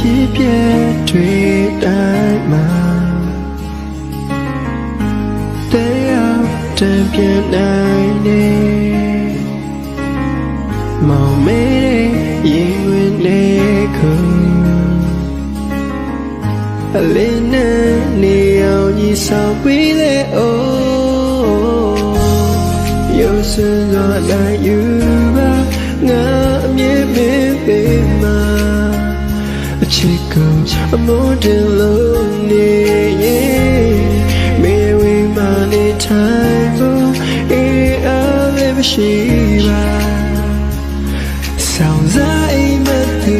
ဖြစ်ဖြစ်တွေ့တိုင်းမှာတရားတံပြတ်နိုင်နေမောင်မဲရင်ဝင်နေခုအလင်းနဲ့နေအောင်ကြီးဆောင်ပြီးလေအိုးရုပ်စံစွာနိုင်ယူပါငါအမြဲမင်းပေးမှာအချစ်ကိုအမိုးတင်လို့နေရင်မေဝေးမှနေထိုင်ဖို့အေးအားလည်းမရှိပါဆောင်စားအိမ်မက်သူ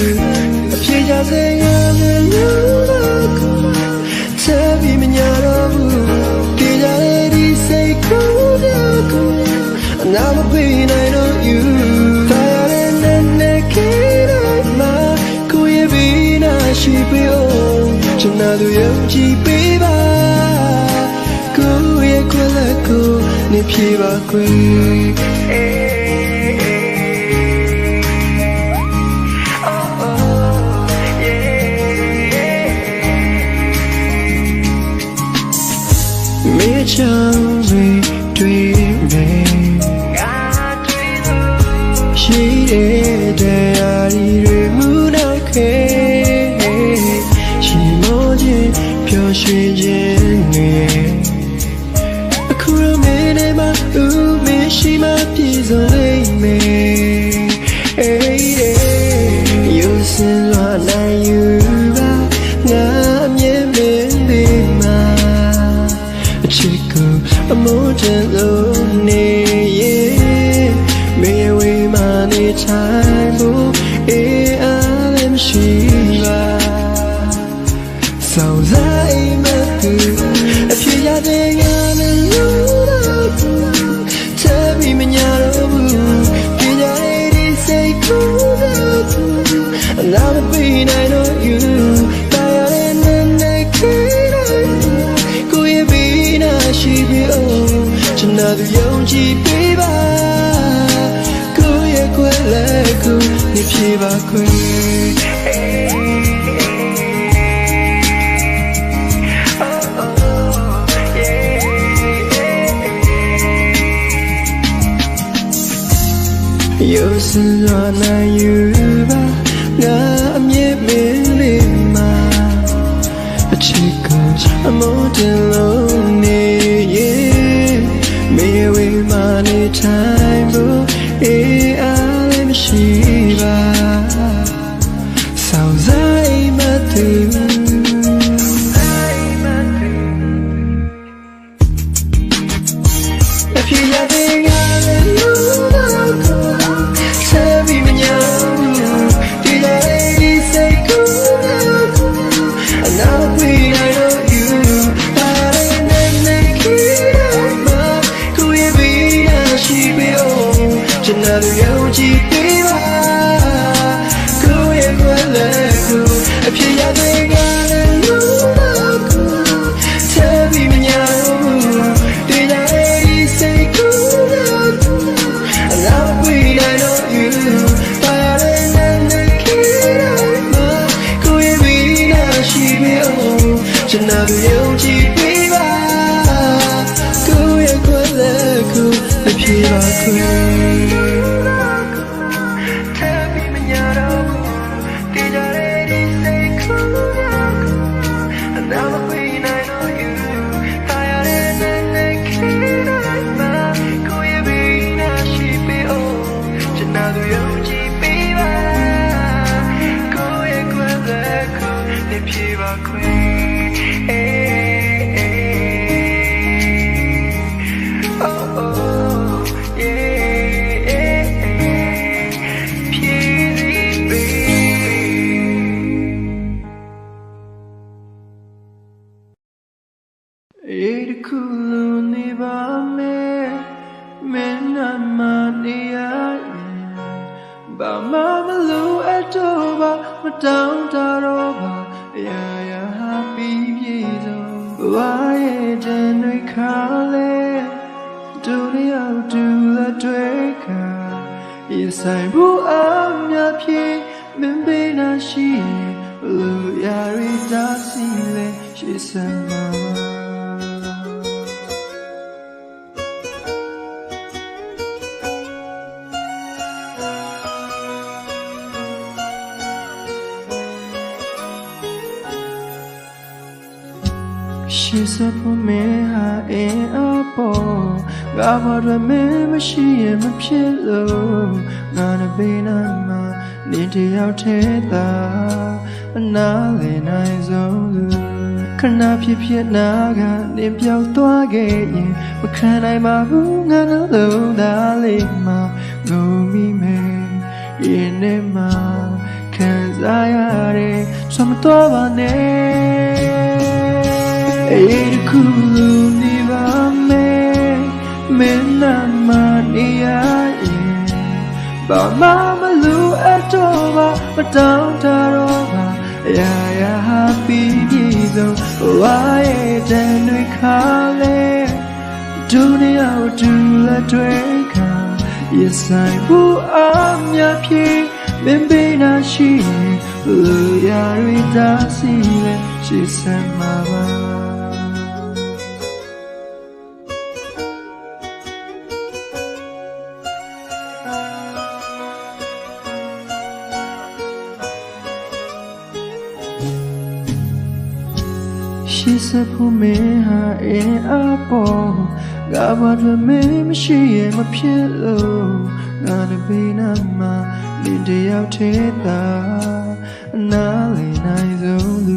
အပြေကြစေငါလည်းလို့ဆက်ပြီးမညာတော့ဘူးကြည်ကြတဲ့ဒီစိတ်ကိုအနာမပေးနိုင်တော့ you တရားနဲ့နဲ့ခေတော့မှာကိုရဲ့ဘီနာရှိပေးအောင်ကျွန်တော်တို့ယုံကြည်ပေးပါကိုရဲ့ခွက်လက်ကိုနေပြေပါခွေမေချမ်းတွေ့မယ်ရှိတဲ့တရားတွေမူနောက်ခဲရှိမိုးခြင်းပျော်ရွှင်ခြင်းတွေအခုရမင်းနဲ့မှဦးမရှိမှပြည့်စုံလိမ့်မယ်ယူစင်လွာနိုင်ယူပါငါအမြဲမင်းပေးမှာအချစ်ကိုအမိုးတင်လို့နေရင်မေဝေးမှနေထိုင်ဖို့အေးအားလည်းမရှိပါဆောင်စားအိမ်မက်သူအဖြစ်ရတဲ့ငါလည်းလို့တော့ချမ်းပြီးမညာတော့ဘူးပြကြတဲ့ဒီစိတ်ကိုအနာမပေးနိုင်တော့ you တရားနဲ့နဲ့ခေကိုရဲ့ဘီနာရှိပြီးအောင်ကျွန်တော်တို့ယုံကြည်ပေးပါကိုရဲ့ခွက်လက်ကိုနေပြေပါခွေရုပ်စံစွာနိုင်ယူပါငါအမြဲမင်းလေးမှာအချစ်ကိုအမိုးတင်လို့နေရင်မေဝေးမှနေထိုင်ဖို့အေးအားလည်းမရှိပါဆောင်စားအိမ်မက်သူအဖြစ်ရတဲ့ငါလည်းလို့တော့ဆက်ပြီးမညာဒီလေးဒီစိတ်ကိုအနာပေးနိုင်တော့ you ပါတယ်နဲ့ခေမှာကိုရဲ့ဘီနာရှိပေးအောင်ကျွန်တော်ယုံကြည်ပေးပါကိုရဲ့ခွက်လက်ကိုအဖြစ်ရတဲ့ငါလည်းလို့တော့ဆက်ပြီးမညာဒီလေးဒီစိတ်ကိုအနာပေးနိုင်တော့ youကျွန်တော်ယုံကြည်ပေးပါကိုရဲ့ခွက်လက်ကိုအပြေပါခွေအေးတခုလုံးနေပါမယ်မင်းနာမနေရဘာမှမလို့အတော့ပါမတောင်းတတော့ပါအရာရာဟာပြီးပြေဆုံးဘဝရဲ့တန်တွေခါလဲဒုလျောက်ဒုလက်တွေခါရဆိုင်ဘူးအမြဖြင့်မင်းပေးနာရှိ Blue Yari Dasile, she said, Mama. She said, for me, I ain't a boy. God, what me, she am a pillow. Not a banana, need to out that. Another nice old. Can I be Pianaga, nip your dog again? What can I, my room, another darling, ma? Go me, man, in a ma. Cause I are some dog. Eri kulu ni ba me na mania ba mama lu atoba ba down taroba ya happy gizo why then we call it dunia du la tweka yes I bu am ya phi bimbe na shi lu ya ri da si le she said mama. She said, for me, I ain't a boy. God, what me, she am a pillow. Gotta be not my need out here. Nali nice old.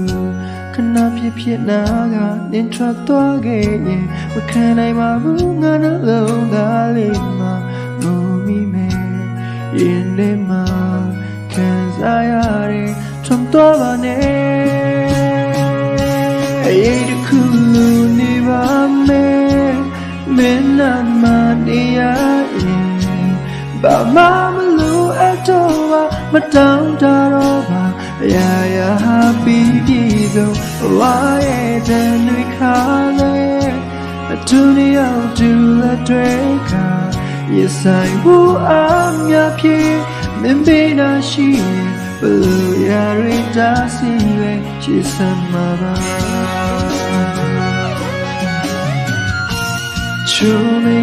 Can I be Pianaga? In truck dog again. What can I, my room, not alone, darling, ma? Go me, man, in the ma. Cause I are some dog. Eri kulu ni ba me na mania ba mama lu atoba ma down taroba ya happy gizo why then we call it dunia du la tweka yes I will am ya phi mimbe na shi blue yari dasile she said mama. True me,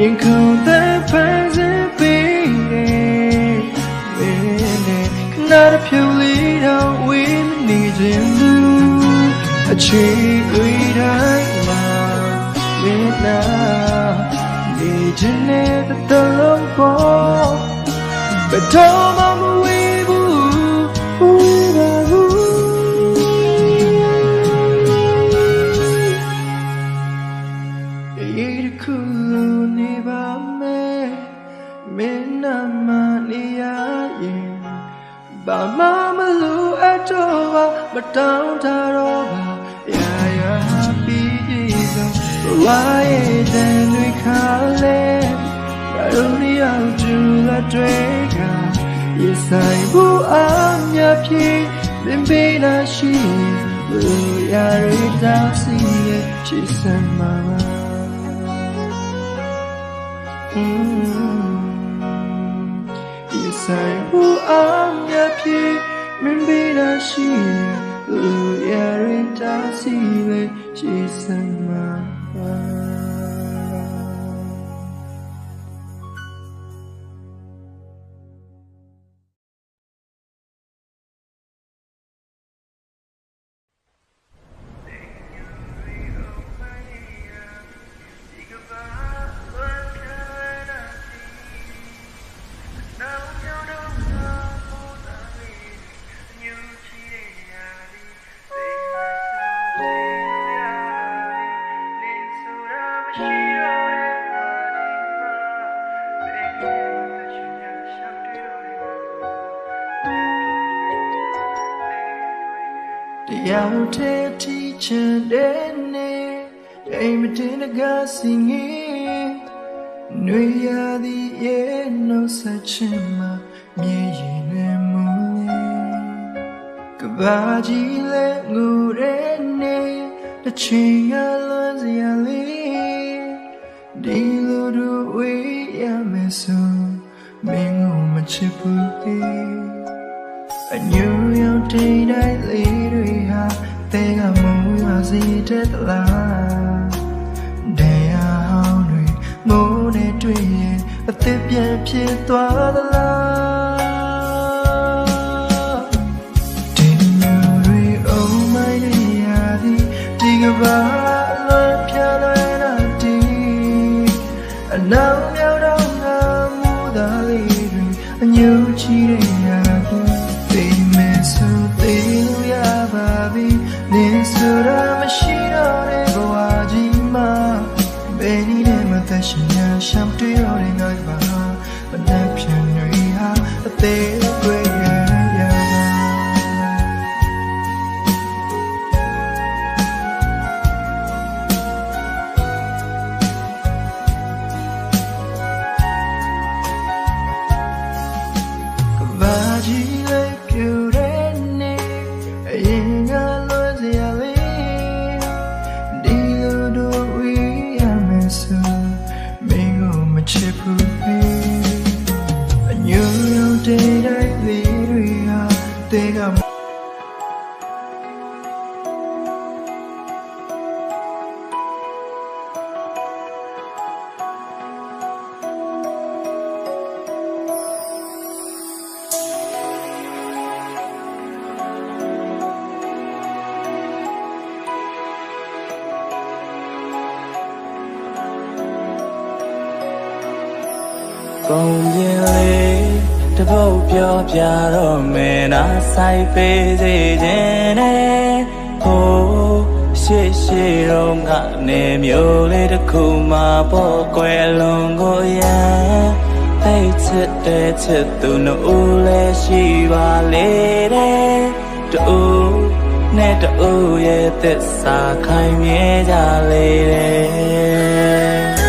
you call the present baby. Not a pure leader, we need you. A cheap leader, midnight. Need you near the long ball. But don't mama we boo. Eri kulu ni ba me na mania ba mama lu atoba ba down taroba ya happy gizo why then we call it dunia du la tweka yes I bu am ya phi bimbe na shi ya ri da si she said mama. Yes, I will am ya phi maybe na shi ya ri da si le she said mama. Out here teaching Danny, aim it in a gas singing. No, yeah, the no such him, me in a moon. Kabaji let go, the ching alone, the alley. Dilo do we, ya meso, Mingo Machipu. I knew you day night later they got more see the la they are hungry more than dream a tip yet pit the la didn't you oh my daddy dig about piano and now you're down the lady and you cheating they miss you they ya baby this sura machine or go ajima beni ne matashina sham to your night ba but that piano ha they great they got Công viên lýတပုတ်ပြောပြတော့မယ်နာဆိုင်ပေးစေခြင်းနဲ့ဟိုးရှေ့တော့ကနေမျိုးလေးတစ်ခုမှပေါ်ကွယ်လွန်ကိုရန်သိချစ်တဲ့ချစ်သူနှုတ်လည်းရှိပါလေတဲ့တူနဲ့တူရဲ့သစ္စာခိုင်မြဲကြလေတဲ့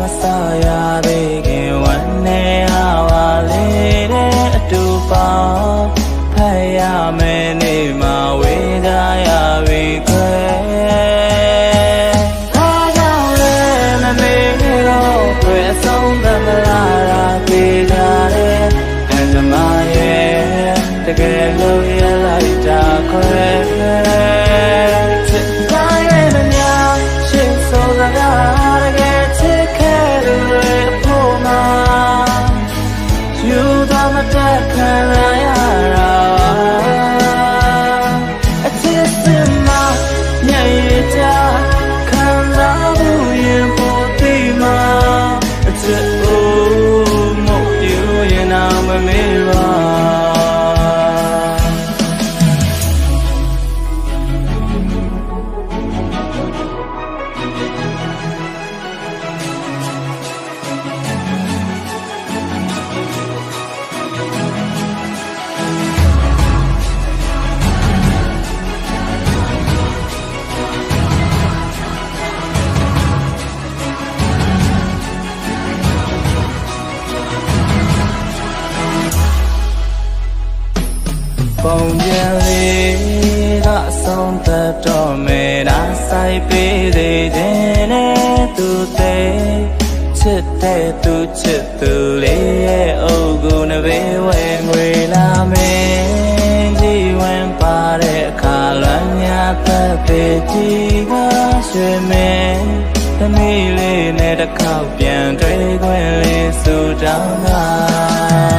မစားရသေးခင်ဝမ်းနေပါလေတဲ့အတူပေါင်းဖတ်ရမယ်နေမှာဝေးကြရပြီခွဲအားကြောင့်လည်းမမေ့တော့ခွဲဆုံးသမလားရာသေးကြတဲ့အန်တမရဲ့တကယ်လို့ရလိုက်တာခွဲချစ်တိုင်းရဲ့မများရှင်းဆိုစကားတကယ်ခံလာရတာအချစ်စင်မညရကြခံလာဘူးရင်ပိုတိမှာအချစ်အိုးမဟုတ်ပြရင်တော့မမေ့ပါပုံပြန်လေးကဆုံးသက်တော့မယ်ဒါဆိုင်ပေးသေးတယ်နဲ့သူသေးချစ်တဲ့သူချစ်သူလေးရဲ့အုပ်ကိုနှဘေးဝဲငွေလာမယ်ကြည်ဝင်ပါတဲ့အခါလွမ်းများသက်သေးကြည်ကရွှေမယ်သမီးလေးနဲ့တစ်ခေါက်ပြန်တွေ့ခွင့်လေးဆူတောင်းတာ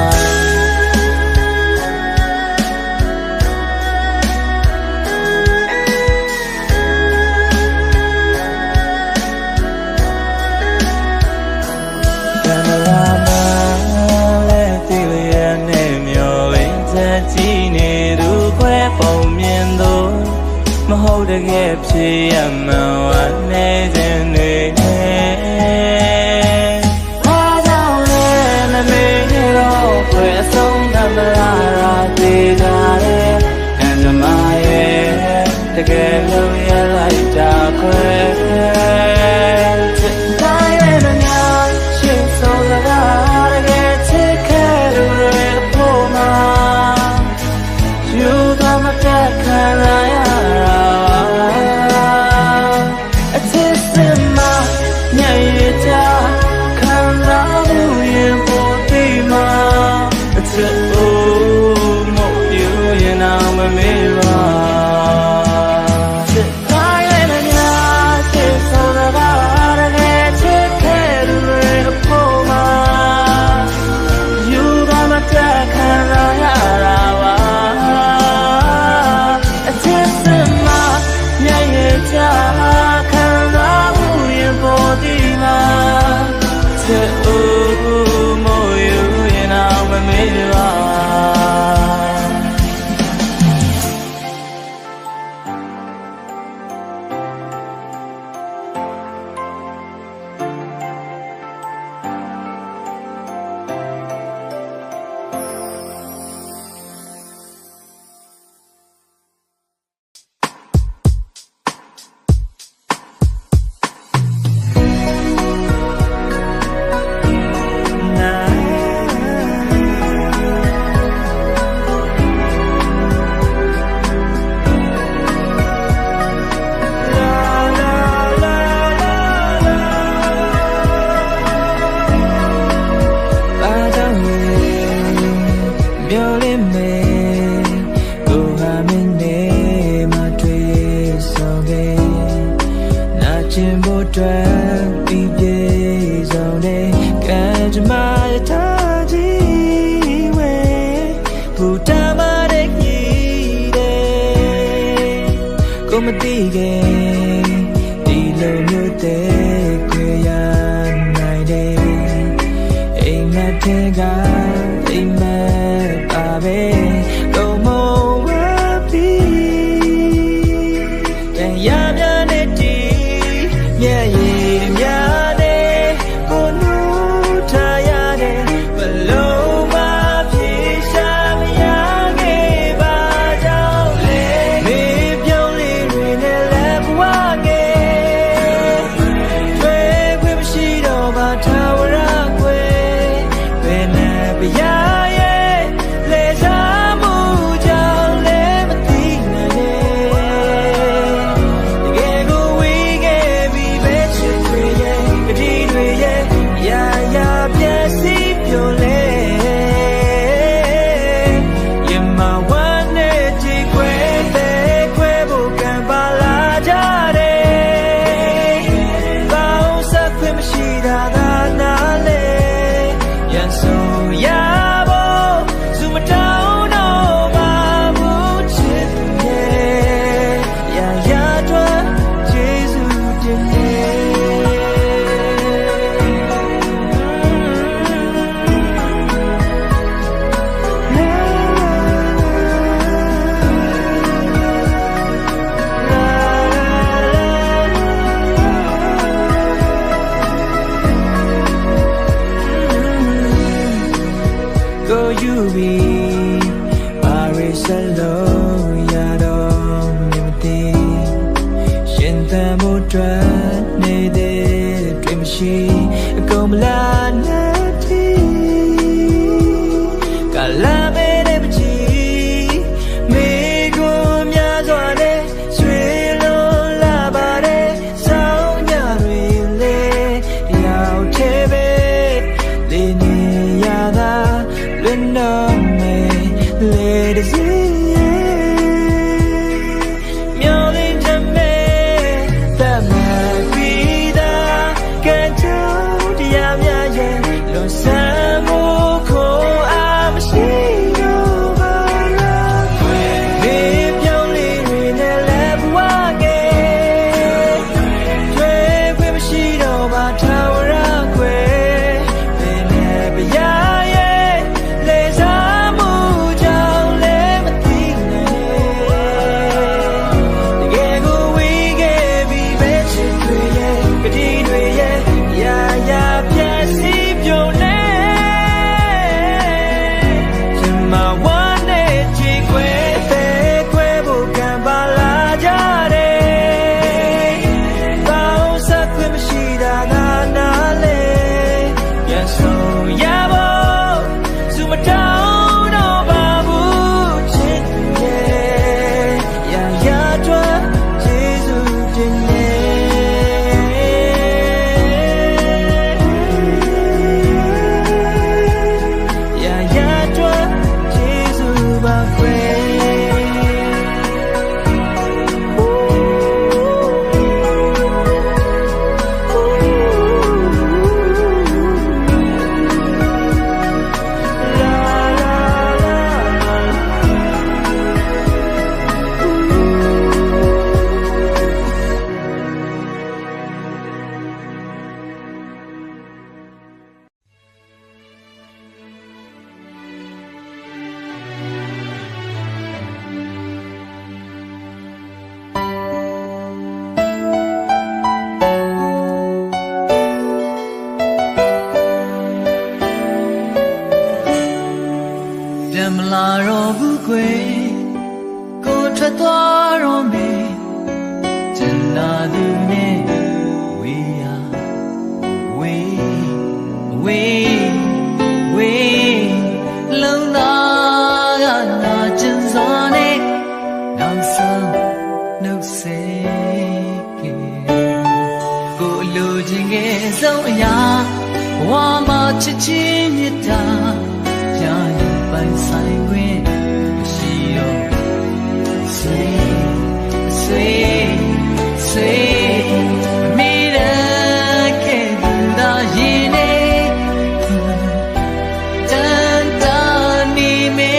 မဟုတ်တကယ်ဖြစ်ရမှန်ဝမ်းနေခြင်းတွေအားကြောင့်လည်းမမေ့တော့ခွဲဆုံးသမလားရာသေးကြတဲ့အန်တမရဲ့တကယ်လို့ရလိုက်တာခွဲချစ်တိုင်းရဲ့မများရှင်းဆုံးစကားတကယ်ချစ်ခဲ့သူတွေဖို့မှာယူသွားမတတ်ခံလာ မေးပါစစ်တိုင်းလည်းမများစစ်ဆိုတာကတကယ်ချစ်ခဲ့သူတွေအဖို့မှာယူပါမတက်ခံရတာပါအချစ်စမမျက်ရည်ချခံရဦးရင်ပေါ်ဒီမှာချစ်ဦးမို့ယူရင်အောင်မမေးပါမသိခင်ဒီလိုမျိုးတဲ့ခွေရနိုင်တယ်အိမ်မက်ထဲကအိမ်မက်ပါပဲတော့မဝပြီးတန်ရမြနဲ့တီးမျက်ရည်များနဲ့ကိုနူးထားရတဲ့ဘလုံးမပြေရှာမရခဲ့ပါကြောင်းလေမေပြုံးလေးတွေနဲ့လက်ဘဝငယ်တွေ့ခွင့်မရှိတော့ပါထာဝရခွေဘယ်နဲ့ပြရရဲ့လေစားမှုကြောင့်လည်းမသိနိုင်နဲ့တကယ်ကိုဝေးခဲ့ပြီးပဲချစ်တွေရဲ့ကတိတွေရဲ့ရာရာပြည့်စည်ပြိုလဲရင်မဝမ်းနဲ့ကြည်ခွဲတဲ့ခွဲဖို့ကံပါလာကြတယ်ပေါင်းဆက်ခွင့်မရှိတာသာနာလေရန်ဆုံးရဖို့စုမတောင်းတော့ပါဘူးချစ်ရဲ့ရာရာတော့ကျေးဇူးတင်Go you be Paris alone ya dom nimti Shin ta mo twa ne de twi ma shi kom la na ti ka la me de ma chi me ko mya swa de sway lo la ba de saung nya rwi le yaw the be le ni ya da no me let it see myoling to me that might be the can tell the amya ye lo samo ko am shi no ba la me myoling ri ne le bwa ge twe kwe ma shi do ba thawara kwe me ne ba ya ye le sa mu jao le ma ti ပြန်မလာတော့ဘူးကွယ်ကိုထွက်သွားတော့မယ်ကျန်လာသူနဲ့ဝေးရဝေးဝေးဝေးလုံသားကနာကျင်စွာနဲ့နောက်ဆုံးနှုတ်ဆက်ခဲ့ကိုလူချင်းငယ်ဆုံးအရာဘဝမှာချစ်ချင်းမြတ်တာရာရင်ပိုင်ဆိုင်ခွင့်မရှိတော့ဆွေဆွေဆွေမိရခဲ့တာရင်နေတန်တာနေမေ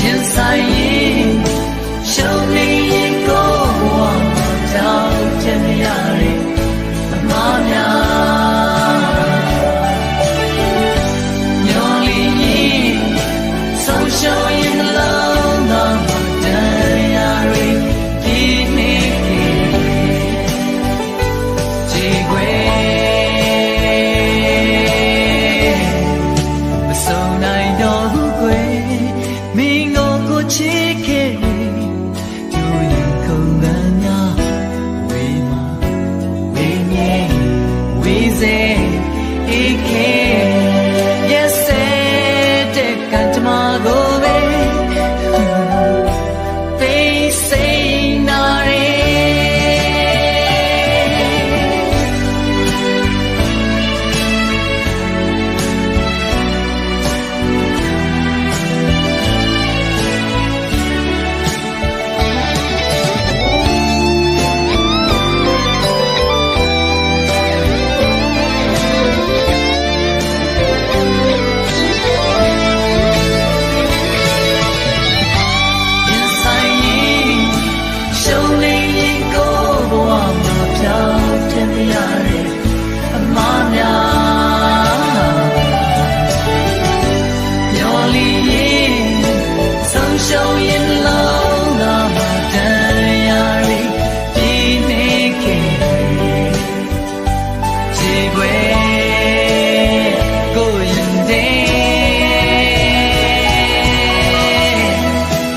ရင်ဆိုင်ရင်ရှုံးနေရင်ကိုဘဝမှာကြောက်ချင်ရတဲ့အမှားများညော်လီရင်ဆုံးရှုံးရင်နှလုံးသားမှာတရားတွေဒီနေ့ကြည်ခွေမဆုံးနိုင်တော့ဘူးကွယ်မင်းကိုချစ်ခဲ့သူရင်ခုန်ကမ်းများဝေးမှာဝေးမြဲဝေးစေဧကဲ Yesတဲ့ကံကြမကိုပဲသိစိတ်နာရဲရှုံးရင်လုံးလာမှတရားတွေဒီနေ့ခေတ်ခြေခွေကိုရင်တဲ့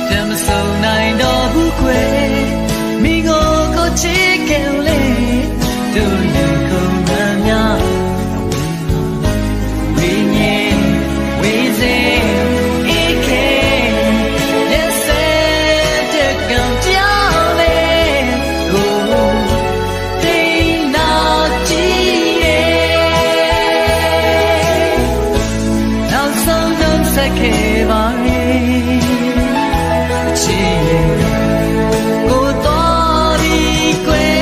ကြမစုံနိုင်တော့ဘူးခွေမိကိုချစ်ခဲ့လေတို့ရင်ခုန်မှန်းများဝိညာဉ်ဝိစေခဲ့ပါရဲ့ချစ်ကိုတော်ဒီကွယ်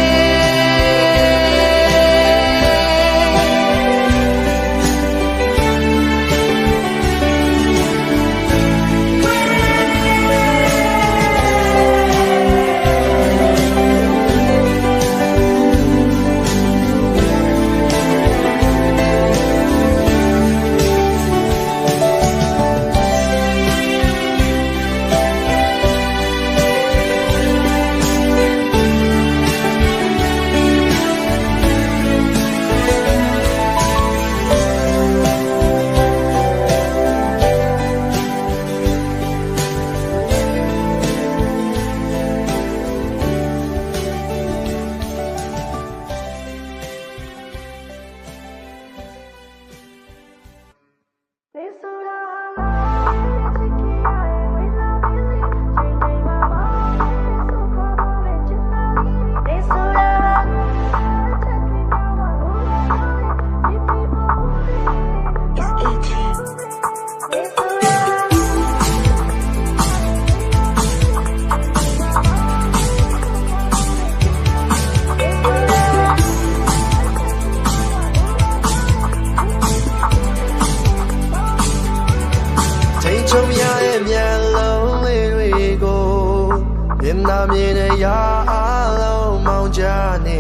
နာမြင်တဲ့ရာအလုံးမောင်ကြနေ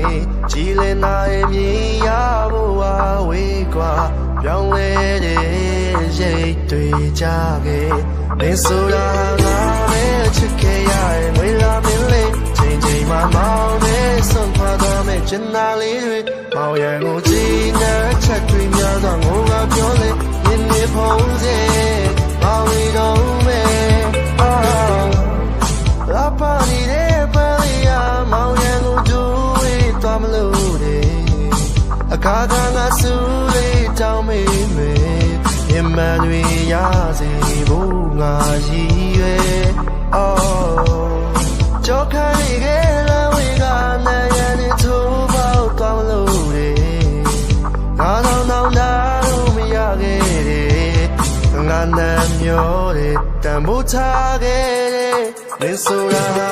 ကြည်လင်နာရဲ့မြင်ရဖို့အဝေးกว่าပြောင်းလဲတဲ့ရိတ်တွေကြခဲ့နေဆိုတာငါပဲချစ်ခဲ့ရရဲ့ဝေးလာမင်းလေးချိန်ချိန်မှမောင်းနေဆုံးခွာတော့မဲ့ချင်နာလေးတွေမောင်ရန်ကိုကြည်နဲ့ချက်တွေများစွာငိုငါပြောလေ မှန်တွေရစေဖို့ငါရည်ရွယ်ကြောက်ခံနေခဲ့တဲ့ဝေကနိုင်ရတဲ့ထိုးပေါက်ကောင်းလို့တယ်ငါတော့တော့လာလို့မရခဲ့တယ်ငါနာမျောတယ်တန်ဖိုးထားခဲ့တယ်မင်းဆိုတာငါ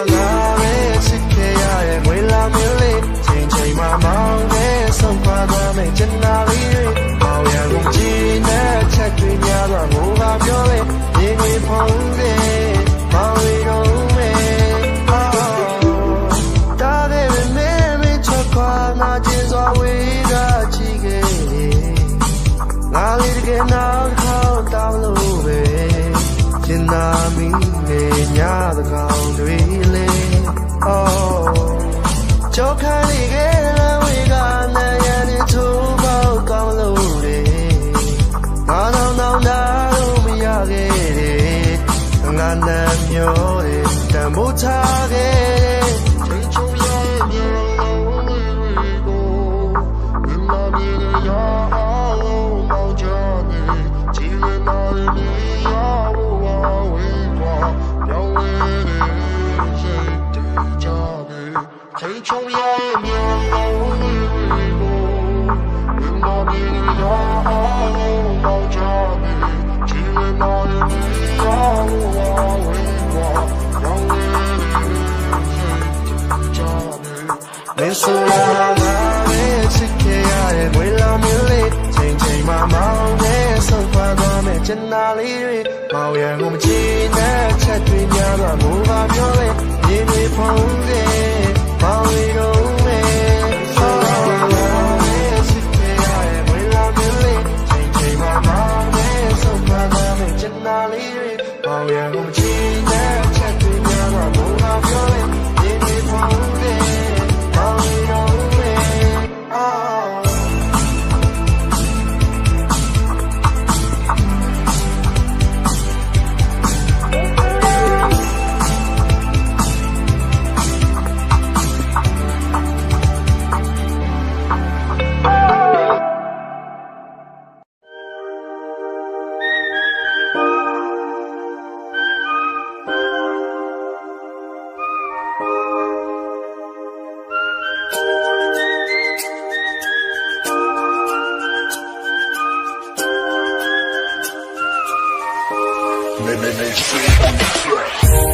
ပဲချစ်ခဲ့ရတဲ့ငွေလာမင်းလေးချိန်ချိန်မှမောင်းခဲ့ဆုံးခွာသွားမယ်ကျန်တာလေးတွေပေါင်ရကုန်ကြည့်နဲ့ချက်တွေများတော့ငိုကပြောလေဒီငွေဖုံးတယ်ပေါင်ရီတော့ငါကျင်းစွာဝေးကချီခဲ့ငါလေးတကယ်နောက်တစ်ခေါက်တောင်းလို့ပဲကျင်နာမိနေညသကောင်တွေလေကြောက်ခံနေခဲ့တဲ့ဝေကနိုင်ရတဲ့ထိုးပေါက်ကောင်းလို့လေငါတော့တော့လာလို့မရခဲ့တယ်ငါနာမျောတယ်တန်ဖိုးထားခဲ့ချိန်ချုံရဲ့မြေချိန်ချုံရဲ့မြေလုံးဝမမီရောမောင်ချာမီဒီမောင်ရောဝေဝါရောင်းနေမင်းဆိုလာလာရဲ့ချစ်ခဲ့ရတဲ့ဝေလာမီလေးချိန်ချိန်မှမောင်းတဲ့ဆုံးခွာသွားမယ်ကျန်တာလေးတွေမောင်ရံကိုမကြည့်နဲ့ချက်တွေများတော့ငိုပါပြောလေဒီတွေဖုံးတယ်ပေါင်ရီတော့မဲဆောင်းလာရဲ့ချစ်ခဲ့ရတဲ့ဝေလာမီလေးချိန်ချိန်မှမောင်းတဲ့ဆုံးခွာသွားမယ်ကျန်တာလေးတွေမောင်ရံကိုမကြည့်နဲ့ချက်တွေများတော့ငိုပါပြောလေဒီတွေဖုံးတယ်ပေါင်ရီတော့မဲ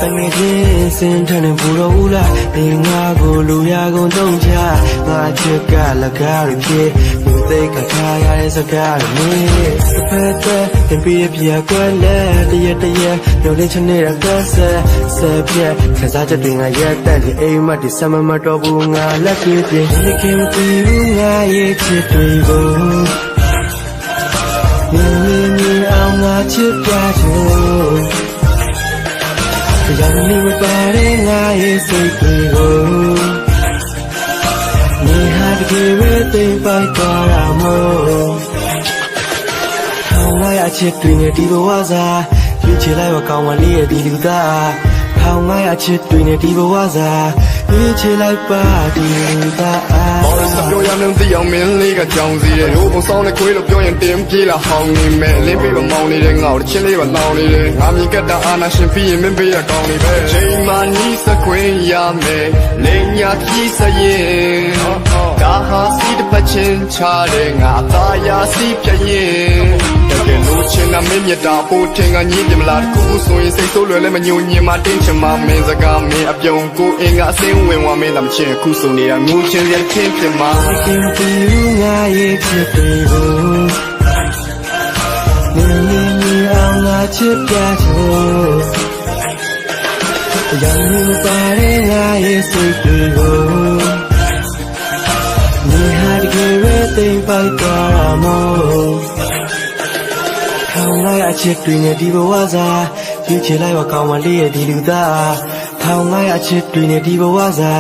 တငယ်ချင်းစင်ထန်နေဘူတော်ဦးလာဒီငါကိုလူရကုန်တုံးချငါချစ်ကလကားရဖြစ်လူသိကထားရတဲ့စကားရမင်းတစ်ဖက်သက်တင်ပြပြကွက်လက်တရတရရုံလေးချနေတာကဆက်ပြက်ခစားချက်တွေငါရက်တက်ဒီအိမ်မဒီစမမတော်ဘူးငါလက်ပြင်းပြင်းဒီခင်မသိဘူးငါရဲ့ချစ်တွေကိုမြင်အောင်ငါချစ်ပြချင်ยังมีไม่ไปได้ง่ายสิกี่คนมีหาที่เวทีไปก็ราโมทำไงอาชีพตัวเนี่ยที่บัวซาอยู่เฉยๆว่าเก่าวันนี้ดีดูตาทำไงอาชีพตัวเนี่ยที่บัวซาอยู่เฉยๆป้าดีดูตาบอกเลยสับโยยามนึงที่ยังมีลีกับจงสีเรูปของสองในคุยเราเปลี่ยนเต็มกี่ละห้องนี่แม่เล่นไปแบบมองนี่เลยเงาที่เชื่อเลยว่าเรานี่เลยงามีกระดาษอาชิมพี่ยังไม่ไปละกองนี่เบ้ใจมันนี่สักวันยามเล่เล่นยาที่สยิงตาหาสีตะพัชชินชาเร่งาตายาสีเพียงแต่เดี๋ยวรู้เช่นนั้นไม่มีดาวพูดถึงอันนี้เดี๋ยวลาดกูส่วนใส่ตัวเลยมันยุ่งยิ่งมาดิ้นฉันมาเมนสกาเมอับยงกูเองอะเสียงเวงว่าเมลำเชื่อกูส่วนนี้งูเชื่อยันเชื่อจะมากินที่รู้ง่ายเชื่อไปรู้มีเอาง่ายเชื่อแก่เธอยังมีไปได้ง่ายสิไปรู้มีหาที่เวทีไปก็ราโมทำไงอาชีพตัวเนี่ยที่บัวซาอยู่เฉยๆว่าเก่าวันนี้ดีดูตาทำไงอาชีพตัวเนี่ยที่บัวซา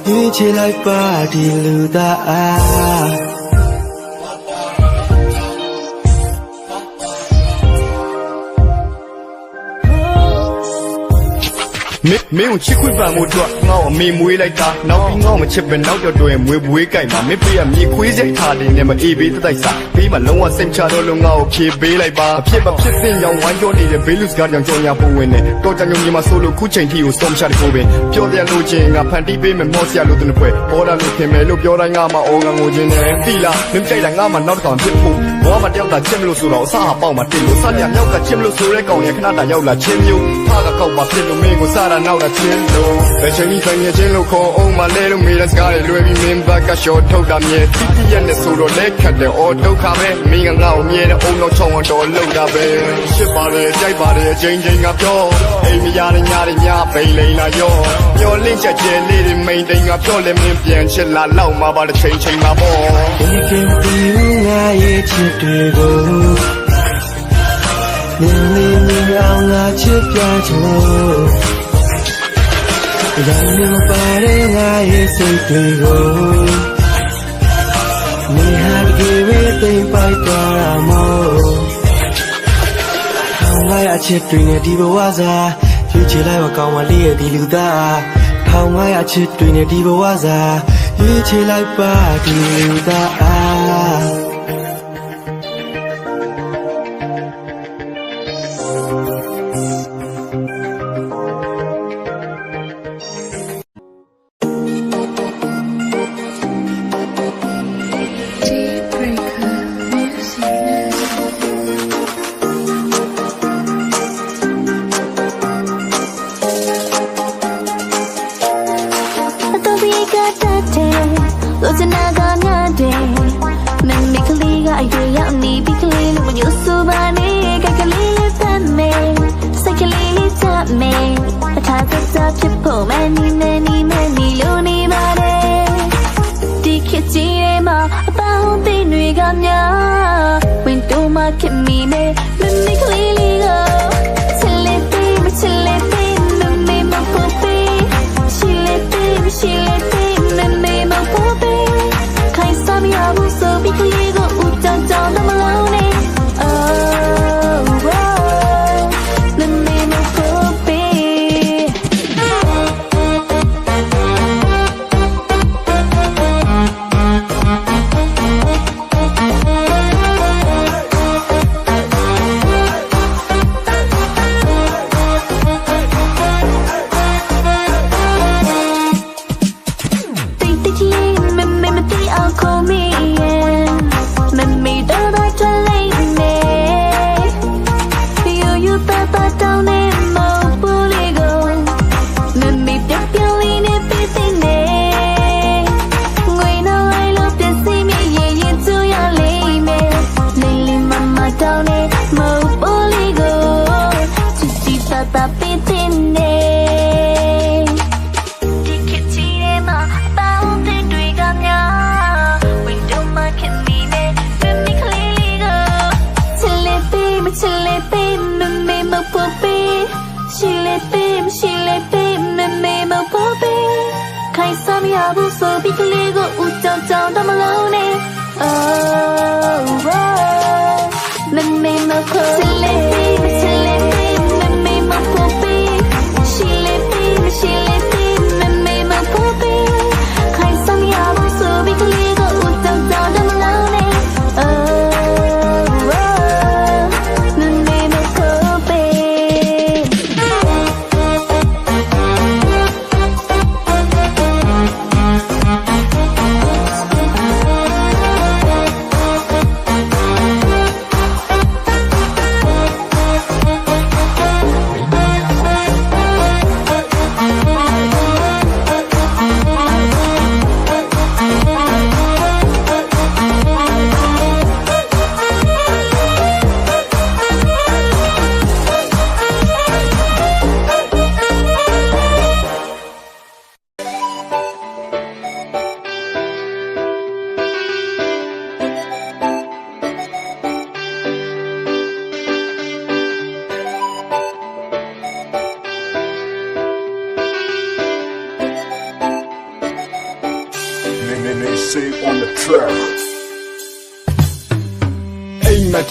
อยู่เฉยๆป้าดีดูตา မင်းကိုချစ်ခွင့်ပန်ဖို့အတွက်ငါ့ကိုအမေမွေးလိုက်တာနောက်ပြီးငါ့ကိုမချစ်ပဲနောက်တော့တွင်မွေးပွေးကြိုက်မှာမင်းပေးရမြေခွေးစိတ်ထားတယ်နဲ့မအေးပေးတိုက်စားဘေးမှာလုံးဝစိတ်ချတော့လို့ငါ့ကိုဖြေပေးလိုက်ပါအဖြစ်မဖြစ်စင်ရောင်ဝိုင်းပြောနေတဲ့ဘေးလူစကားကြောင့်ကြောင်ညာပုံဝင်နေတော့ကြညုံညီမှာဆိုလို့ခုချိန်ထိကိုစုံချတဲ့ကိုပင်ပြောတယ်လို့ချင်းငါဖန်တီးပေးမယ်မော့ဆရာလို့တဲ့ဖွဲ့ပေါ်တာလို့ခင်မယ်လို့ပြောတိုင်းငါမှအော်ငါငိုခြင်းနဲ့တိလားမင်းကြိုက်တာငါမှနောက်တစ်ကောင်ဖြစ်ဖို့ဘောမတယောက်သာချစ်မလို့ဆိုတော့အစားအပေါက်မှာတင်လို့စပြမြောက်ကချစ်မလို့ဆိုတဲ့ကောင်ရဲ့ခဏတာရောက်လာချင်းမျိုးဖားကကောက်ပါဖြစ်လို့မင်းကိုစားတာနောက်တာချင်းလို့ဘယ်ချိန်ကြီးဆိုင်ရချင်းလို့ခေါ်အောင်မလဲလို့မေးတဲ့စကားတွေလွယ်ပြီးမင်းဘက်ကရှော့ထုတ်တာမြဲတိတိရဲ့နဲ့ဆိုတော့လက်ခတ်တယ်အော်ဒုက္ခပဲမင်းကငါ့ကိုမြဲတဲ့အုံတော့ချောင်းတော်လောက်တာပဲရှစ်ပါတယ်ကြိုက်ပါတယ်အချိန်ချင်းကပြောအိမ်မရတဲ့ညတွေညပိန်လိန်လာရောမျောလင့်ချက်ကျဲလေးတွေမိန်တိန်ကပြောလဲမင်းပြန်ချစ်လာလောက်မှာပါတဲ့ချိန်ချိန်မှာပေါ့ဒီကင်ပီငါရဲ့ချစ်တွေကိုမင်းမအောင်ငါချစ်ပြချင်လို့ရောင်နေမပါတဲ့ငါရဲ့စိတ်တွေကိုမင်းဟာဒီဝေးသိမ့်ပိုက်သွားတာမို့ငါရဲ့ချစ်တွေနဲ့ဒီဘဝစားရွေးချယ်လိုက်ပါကောင်းမလေးရဲ့ဒီလူသား1500ချစ်တွေနဲ့ဒီဘဝစားရွေးချယ်လိုက်ပါဒီလူသား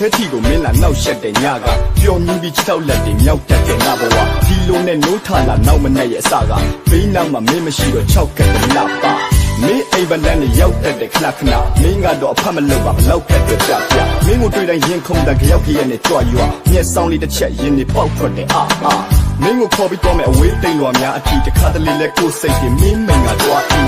ထဲထီကိုမင်းလာနောက်ရှက်တဲ့ညကပျော်မြူးပြီးချောက်လက်တွေမြောက်တတ်တဲ့ငါဘဝဒီလိုနဲ့နိုးထလာနောက်မနဲ့ရဲ့အစကဘေးနောက်မှာမင်းမရှိတော့6ကတ်တဲ့လပါမင်းအိမ်ဗလန်နဲ့ရောက်တတ်တဲ့ခဏခဏမင်းကတော့အဖတ်မလုပ်ပါဘလောက်ကတ်တဲ့ပြပြမင်းကိုတွေ့တိုင်းရင်ခုန်တဲ့ကြောက်ကြီးရဲ့နဲ့ကြွရွာမျက်စောင်းလေးတစ်ချက်ရင်နေပေါက်ထွက်တဲ့မင်းကိုခေါ်ပြီးတော့မဲ့အဝေးတိမ်လွာများအထီတစ်ခါတလေလဲကိုယ်စိတ်တွေမင်းမိန်ကတွားအီ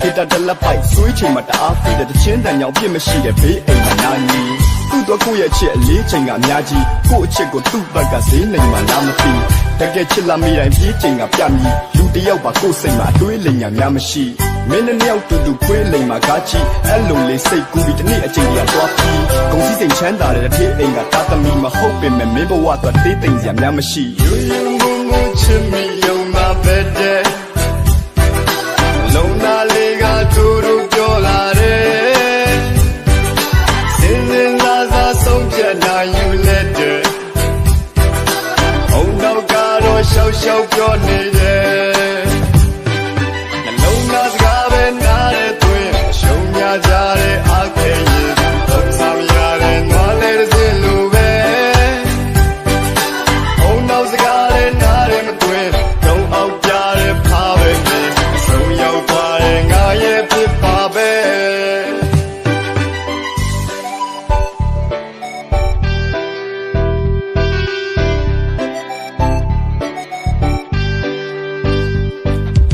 ဟစ်တာတလက်ပိုက်ဆွေးချိန်မှာတအားဖေးတဲ့တချင်းတန်ကြောင်ပြစ်မရှိတဲ့ဘေးအိမ်မှာနာနီသူ့တော့ကိုယ့်ရဲ့ချစ်အလေးချိန်ကအများကြီးကိုယ့်အချစ်ကိုသူ့ဘက်ကဈေးနိုင်မှလားမသိတကယ်ချစ်လာမိတိုင်းပြေးချိန်ကပြမီလူတယောက်ပါကိုယ်စိတ်မှာအတွေးလိမ်ညာများမရှိမင်းနဲ့နှစ်ယောက်တူတူခွေးလိမ်မှာကားချီအဲ့လိုလေးစိတ်ကူးပြီးတနေ့အချိန်ကြီးတော့ပြီးဂုံစည်းစိမ်ချမ်းသာတဲ့ထေးအိမ်ကတာသမီမဟုတ်ပင်မဲ့မင်းဘဝတော့တေးသိမ်စရာများမရှိယူယူငုံငုံချစ်မိယုံမှာပဲတဲ့လုံးသားလေးကတူတူပြောလာတယ်စင်စင်လာစားဆုံးဖြတ်နိုင်ယူလက်တဲ့အုံတော့ကတော့ရှောက်ရှောက်ပြောနေတယ်နှလုံးသားစကားပဲနားတဲ့သွင်းရှုံများကြတဲ့အခက်ရင်သုံးဆောင်ရတဲ့နွားလေးတစ်စင်းလိုပဲအုံတော့စကားလည်းနားတဲ့မသွင်းတုံးအောင်ပြတဲ့ဖားပဲနေဆုံးရောက်သွားတဲ့ငါရဲ့ဖြစ်ပါပဲ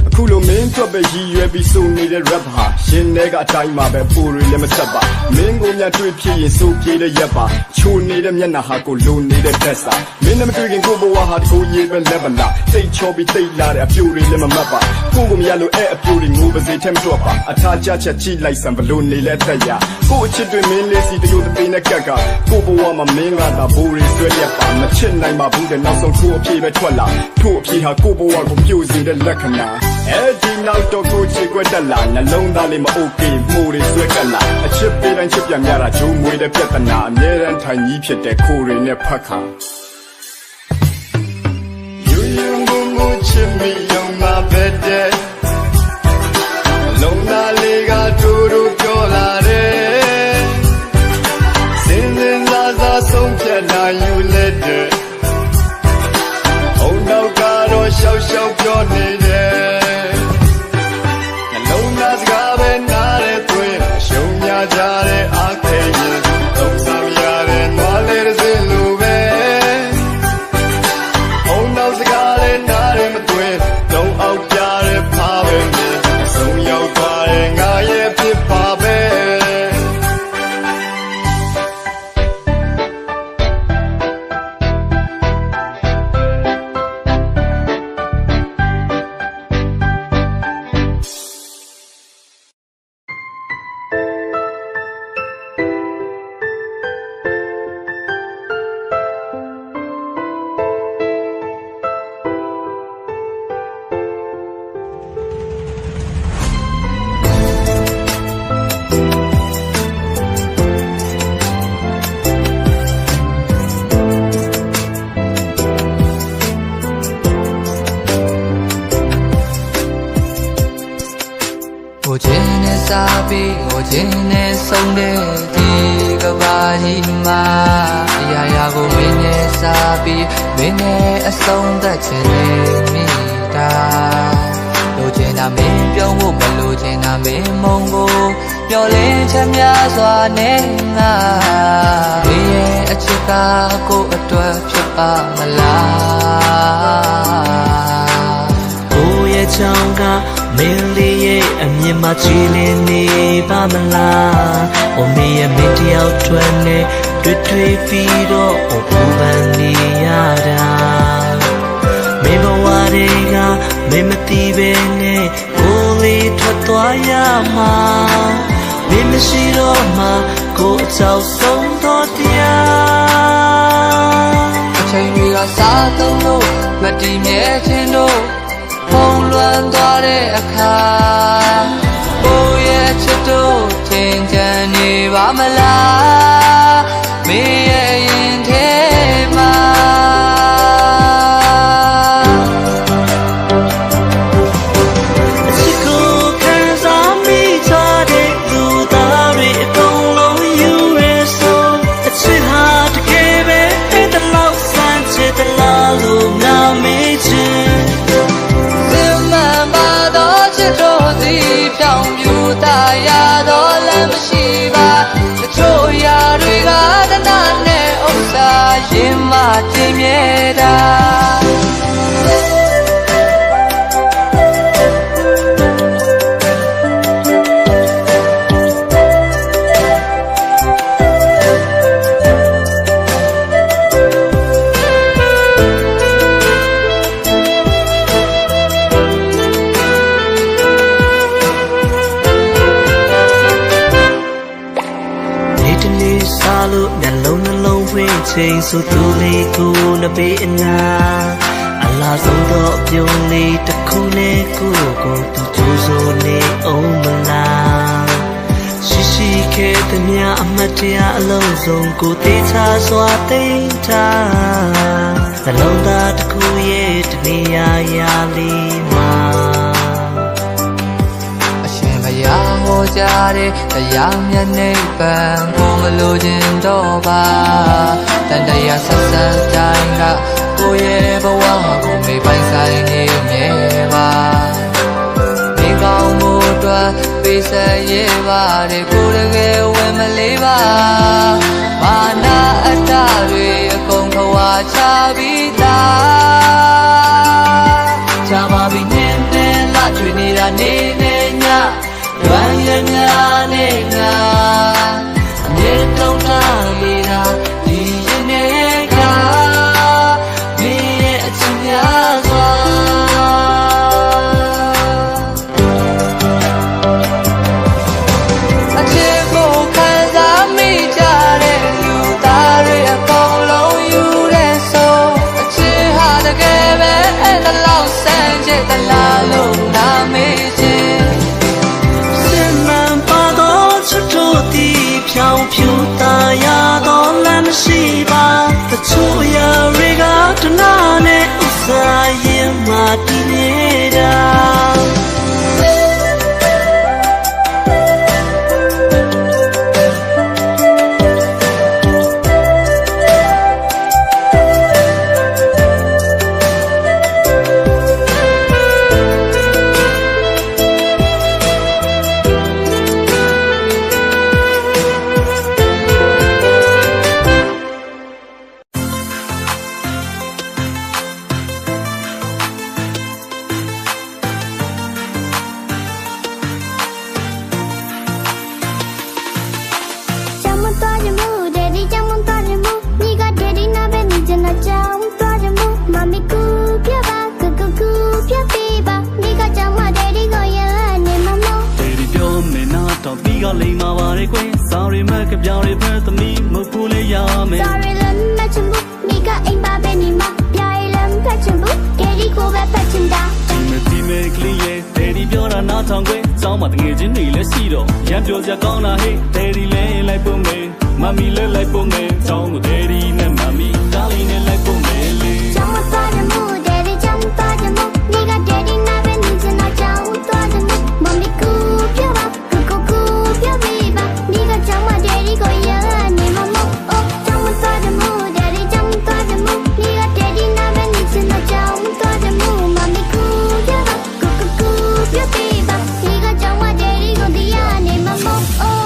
အခုလိုမင်းတို့ပဲရည်ရွယ်ပြီးစုံနေတဲ့ rap ဟာရှင်တွေကအတိုင်းမှာပဲပူတွေလည်းမဆက်ပါမင်းကိုများတွေ့ဖြစ်ရင်စိုးပြေးတဲ့ရက်ပါချိုနေတဲ့မျက်နှာဟာကိုလိုနေတဲ့တက်စာမင်းနဲ့မတွေ့ခင်ကိုဘဝဟာတကိုရေးပဲလက်ပလာတိတ်ချောပြီးတိတ်လာတဲ့အပြိုတွေလည်းမမတ်ပါကိုကိုမရလို့အဲ့အပြိုတွေငိုပါစေထဲမတော့ပါအထားချချက်ချိလိုက်စံဘလို့နေလဲတက်ရကိုအချစ်တွေမင်းလေးစီတရိုးတသိနဲ့ကက်ကကိုဘဝမှာမင်းကသာဘူတွေဆွဲရက်ပါမချစ်နိုင်ပါဘူးတဲ့နောက်ဆုံးထိုးအပြေပဲထွက်လာထို့အပြေဟာကိုဘဝကိုပြိုစေတဲ့လက္ခဏာဒီနောက်တော့ကိုချစ်ွက်တက်လာနှလုံးသားလေးမအိုကေမှုတွေဆွဲကက်လာအချစ်ပေးတိုင်းချစ်ပြန်များတာဂျုံမွေတဲ့ပြဿနာအမြဲတမ်းထိုင်ကြီးဖြစ်တဲ့ခိုးတွေနဲ့ဖတ်ခါယူယူငုံငုံချစ်မိယုံမှာပဲတဲ့လုံးသားလေးကတူတူပြောလာတယ်စင်စင်လာစားဆုံးဖြတ်နိုင်ယူလက်တဲ့အုံတော့ကတော့ရှောက်ရှောက်ပြောနေတယ်ကြတဲ့အခက်ရင်သုံးဆောင်ရတဲ့နွားလေးတစ်စင်းလိုပဲအုံနောက်စကားလေးနားရင်မသွင်းတုံးအောင်ပြတဲ့ဖားပဲနေအဆုံးရောက်သွားတဲ့ငါရဲ့ဖြစ်ပါပဲ我今天送的第一个巴西嘛，呀呀个明年傻逼，明年送的钱没哒，路见那没标我们路见那没梦我，要连前面说呢啊，你也去干过多去吧嘛啦，我也长大。မင်းလေးရဲ့အမြင်မှာကြည်လင်နေပါမလား။အိုမေရဲ့မင်းတယောက်ထွက်နဲ့တွေ့ပြီးတော့ပူပန်နေရတာ။မင်းဘဝတွေကမင်းမသိပဲနဲ့ကိုယ်လေးထွက်သွားရမှာ။မင်းမရှိတော့မှကိုယ်အချောက်ဆုံးတော့တရား။အချိန်တွေကစားသုံးလို့မတည်မြဲခြင်းတို့ပုံလွန်သွားတဲ့အခါကိုရဲ့ချစ်တို့ထင်ကြံနေပါမလားမင်းရဲ့ရင်ထဲမှာအချစ်ကိုခံစားမိထားတဲ့လူသားတွေအကုန်လုံးယူရဲဆိုအချစ်ဟာ မှာတင်မြဲတာချိန်ဆိုသူလေးကိုနှပေးအနာအလားဆုံးတော့ပြုံးလေးတစ်ခုနဲ့ကိုကိုသူကြိုးစိုးနေအောင်မလားရှိရှိခဲ့တဲ့မြအမတ်တရားအလုံးစုံကိုတေချာစွာသိမ်းထားနှလုံးသားတစ်ခုရဲ့တနေရာရာလေးမှာဘုရားဟောကြားတဲ့တရားမြတ်နိဗ္ဗာန်ကိုမလိုချင်တော့ပါတန်တရားဆက်ဆက်တိုင်းကကိုရဲ့ဘဝကိုမေပိုင်ဆိုင်နေမြဲပါမိကောင်းမှုအတွက်ပေးဆက်ရပါတဲ့ကိုတကယ်ဝင်မလေးပါမာနအတ္တတွေအကုန်ခွာချပြီးသားချပါပြီးနဲ့လာချွေနေတာနေနေညဝမ်းရမြနဲ့ငါအမြဲတုံးထားနေတာဒီရင်နဲ့ကမင်းရဲ့အချင်းများစွာအချစ်ကိုခံစားမိကြတဲ့လူသားတွေအကုန်လုံးယူတဲ့ဆိုအချစ်ဟာတကယ်ပဲအဲ့ဒါလောက်ဆန်းကျက်သလားလို့နာမေးချင်ဖြောင်းဖြူတာရတော့လမ်းမရှိပါတချို့ရတွေကတနာနဲ့ဥစားရင်မှတည်နေတာလိမ္မာပါရဲ့ကွယ်စာရီမကပြောင်းရဖက်သမီးမဟုတ်လေရမယ်စာရီလမ်းမချင်ဘူးမိကအိမ်ပါပဲနေမှာပြာရီလမ်းဖက်ချင်ဘူးဒေဒီကိုပဲဖက်ချင်တာဒီမဲကလေးရဲ့ဒေဒီပြောတာနားထောင်ကွယ်စောင်းမတငယ်ချင်းတွေလည်းရှိတော့ရမ်းပြောစရာကောင်းတာဟဲ့ဒေဒီလည်းလိုက်ပုံမယ်မမီလည်းလိုက်ပုံမယ်စောင်းကိုဒေဒီနဲ့မမီတားလေးနဲ့လိုက်ပုံမယ်လေချမ်းမသားရမှုဒေဒီချမ်းသားရမှုမိကဒေဒီနာပဲနေချင်တာချမ်းသားရမှုမမီကိုပြောပါပြောပြီးပါမိကကြောင့်မဒေဒီကိုရနေမမအိုးကြောင့်မတော်တယ်မို့ဒေဒီကြောင့်တော်တယ်မို့မိကဒေဒီနာမနေချင်တော့ကြောင့်တော်တယ်မို့မမီကူပြောပါကူပြောပြီးပါမိကကြောင့်မဒေဒီကိုဒီရနေမမအိုး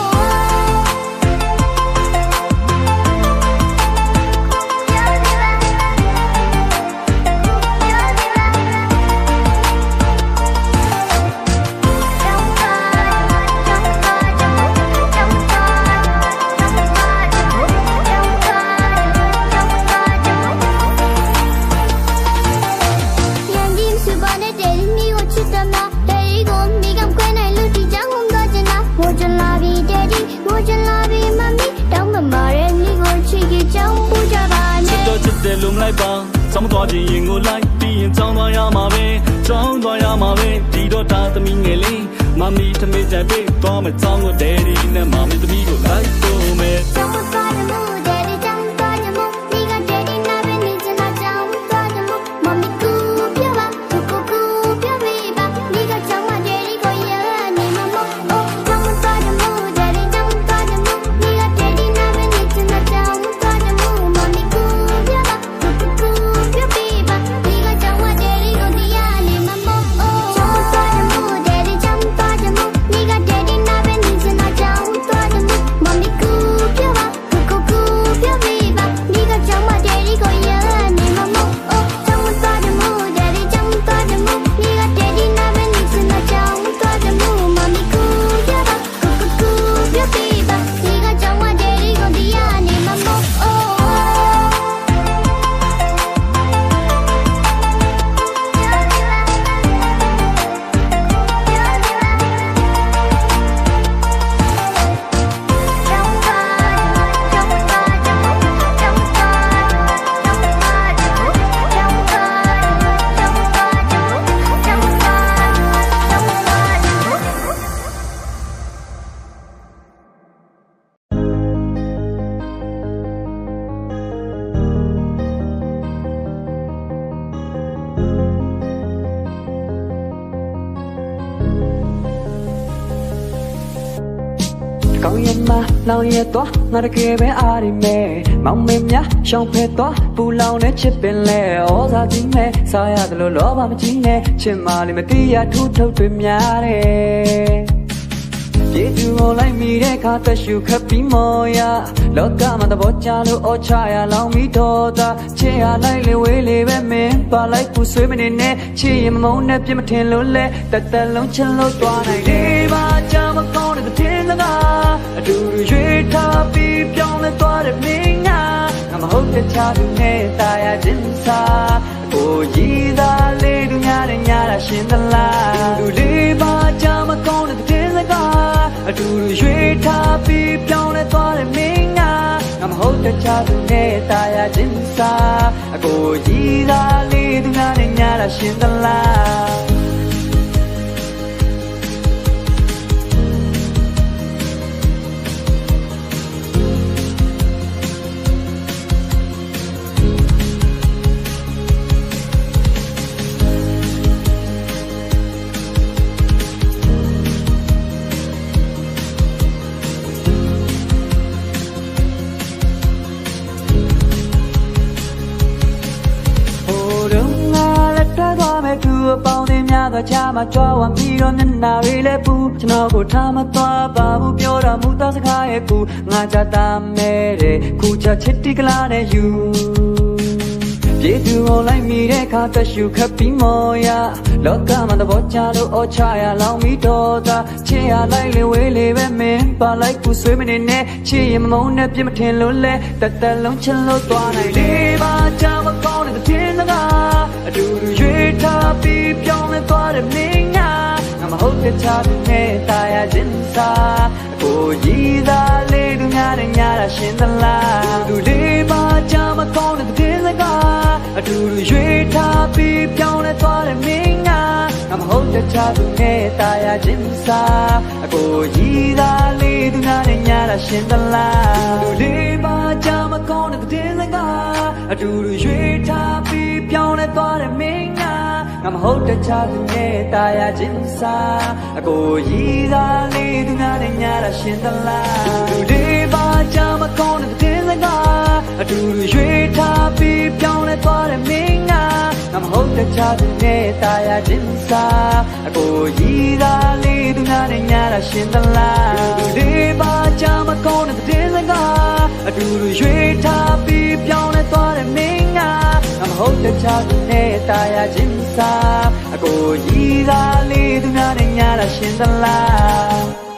လုံလိုက်ပါစောင်းသွားခြင်းရင်ကိုလိုက်ပြီးရင်ကြောင်းသွားရမှာပဲကြောင်းသွားရမှာပဲဒီတော့ဒါသမီးငယ်လေးမမီထမင်းကြိုက်ပြီးသွားမယ်ကြောင်းကိုဒယ်ဒီနဲ့မမီသမီးကိုလိုက်ဖို့မယ်ကြောင်းသွားရမို့ဒယ်ဒီကြောင်းသွားရမို့ဒီကဒယ်ဒီနာပဲနေချင်တာကြောင်းသွားရမို့မမီကူပြောပါကူပြောပြီးပါဒီကကြောင်းမဒယ်ဒီကိုရနေမှာမို့အိုးကြောင်းသွားရမို့ဒယ်ဒီကြောင်းသွားရမို့ဒီကဒယ်ဒီနာပဲနေချင်တာကြောင်းသွားရမို့မမီကူပြောပါပြောပြီးပါဒီကကြောင့်မဒေဒီကိုဒီရနေမှာမို့အိုးကြောင့်သွားရမို့ဒေဒီကြောင့်သွားရမို့ဒီကဒေဒီနာပဲနေချင်တာကြောင့်သွားရမို့မမီကူပြောပါကူ လောင်ရဲသွားငါတကယ်ပဲအားရမယ်မောင်မင်းများရှောင်းဖဲသွားပူလောင်တဲ့ချစ်ပင်လဲဩဇာကြီးမဲ့စားရတယ်လို့လောဘမကြီးနဲ့ချစ်မလေးမတီးရထူးထုတ်တွေများတယ်ပြေသူကိုလိုက်မိတဲ့ခါသက်ရှူခပ်ပြီးမော်ရလောကမှာသဘောကျလို့အော်ချရလောင်ပြီးတော့သာချစ်ရလိုက်လေဝေးလေပဲမင်းပါလိုက်ပူဆွေးမနေနဲ့ချစ်ရင်မမုန်းနဲ့ပြစ်မထင်လို့လဲတက်တက်လုံးချင်လို့သွားနိုင်တယ်ပါကြမကောင်းတဲ့တင်စကားအတူတူရွေးထားပြီးပြောင်းလဲသွားတဲ့မင်းငါမဟုတ်တဲ့ချာသူနဲ့တာယာခြင်းစားကိုကြီးသားလေးသူများနဲ့ညာတာရှင်းသလားလူလေးပါကြမကောင်းတဲ့တင်စကားအတူတူရွေးထားပြီးပြောင်းလဲသွားတဲ့မင်းငါမဟုတ်တဲ့ချာသူနဲ့တာယာခြင်းစားကိုကြီးသားလေးသူများနဲ့ညာတာရှင်းသလားပေါင်းတင်များသောချာမှာကြွားဝမ်းပြီးတော့မျက်နှာတွေလည်းပူကျွန်တော်ကိုထားမသွားပါဘူးပြောတာမူသားစကားရဲ့ပူငါကြတာမဲတဲ့ခုချချစ်တိကလာနဲ့ယူပြေသူကိုလိုက်မိတဲ့ခါသက်ရှူခပ်ပြီးမော်ရလောကမှာသဘောကျလို့အော်ချရလောင်ပြီးတော့သာချစ်ရလိုက်လေဝေးလေပဲမင်းပါလိုက်ပူဆွေးမနေနဲ့ချစ်ရင်မမုန်းနဲ့ပြစ်မထင်လို့လဲတက်တက်လုံးချင်လို့သွားနိုင်လေပါကြမကောင်းတဲ့တင်စကားအတူတူရွေးထားပြီးပြောင်းလဲသွားတဲ့မင်းငါမဟုတ်တဲ့ချာသူနဲ့တာယာခြင်းစားကိုကြီးသားလေးသူများနဲ့ညာတာရှင်းသလားလူလေးပါကြမကောင်းတဲ့တင်စကားအတူတူရွေးထားပြီးပြောင်းလဲသွားတဲ့မင်းငါမဟုတ်တဲ့ချာသူနဲ့တာယာခြင်းစားကိုကြီးသားလေးသူများနဲ့ညာတာရှင်းသလားလူလေးပါကြမကောင်းတဲ့တင်စကားအတူတူရွေးထားပြီးပြောင်းလဲသွားတဲ့မင်းငါမဟုတ်တဲ့ချာသူနဲ့တာယာခြင်းစားကိုကြီးသားလေးသူများနဲ့ညာတာရှင်းသလားလူလေးပါကြမကောင်းတဲ့တင်စကားအတူတူရွေးထားပြီးပြောင်းလဲသွားတဲ့မင်းငါမဟုတ်တဲ့ချာသူနဲ့တာယာခြင်းစားကိုကြီးသားလေးသူများနဲ့ညာတာရှင်းသလားလူလေးပါကြမကောင်းတဲ့တင်စကားအတူတူရွေးထားပြီးပြောင်းလဲသွားတဲ့မင်းငါမဟုတ်တဲ့ချာသူနဲ့တာယာခြင်းစားကိုကြီးသားလေးသူများနဲ့ညာတာရှင်းသလား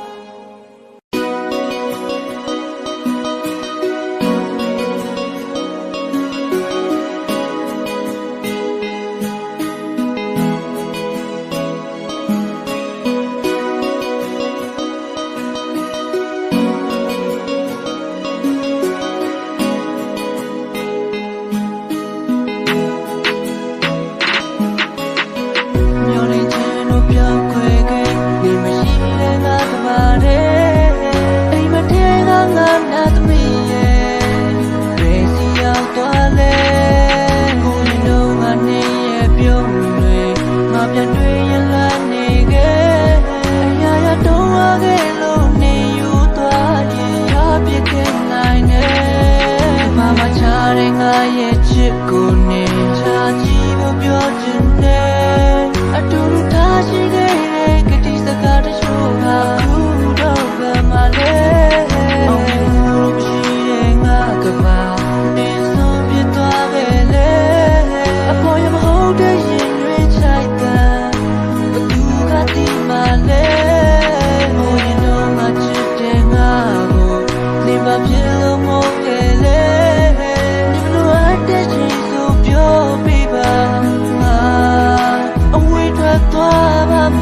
သွားပါ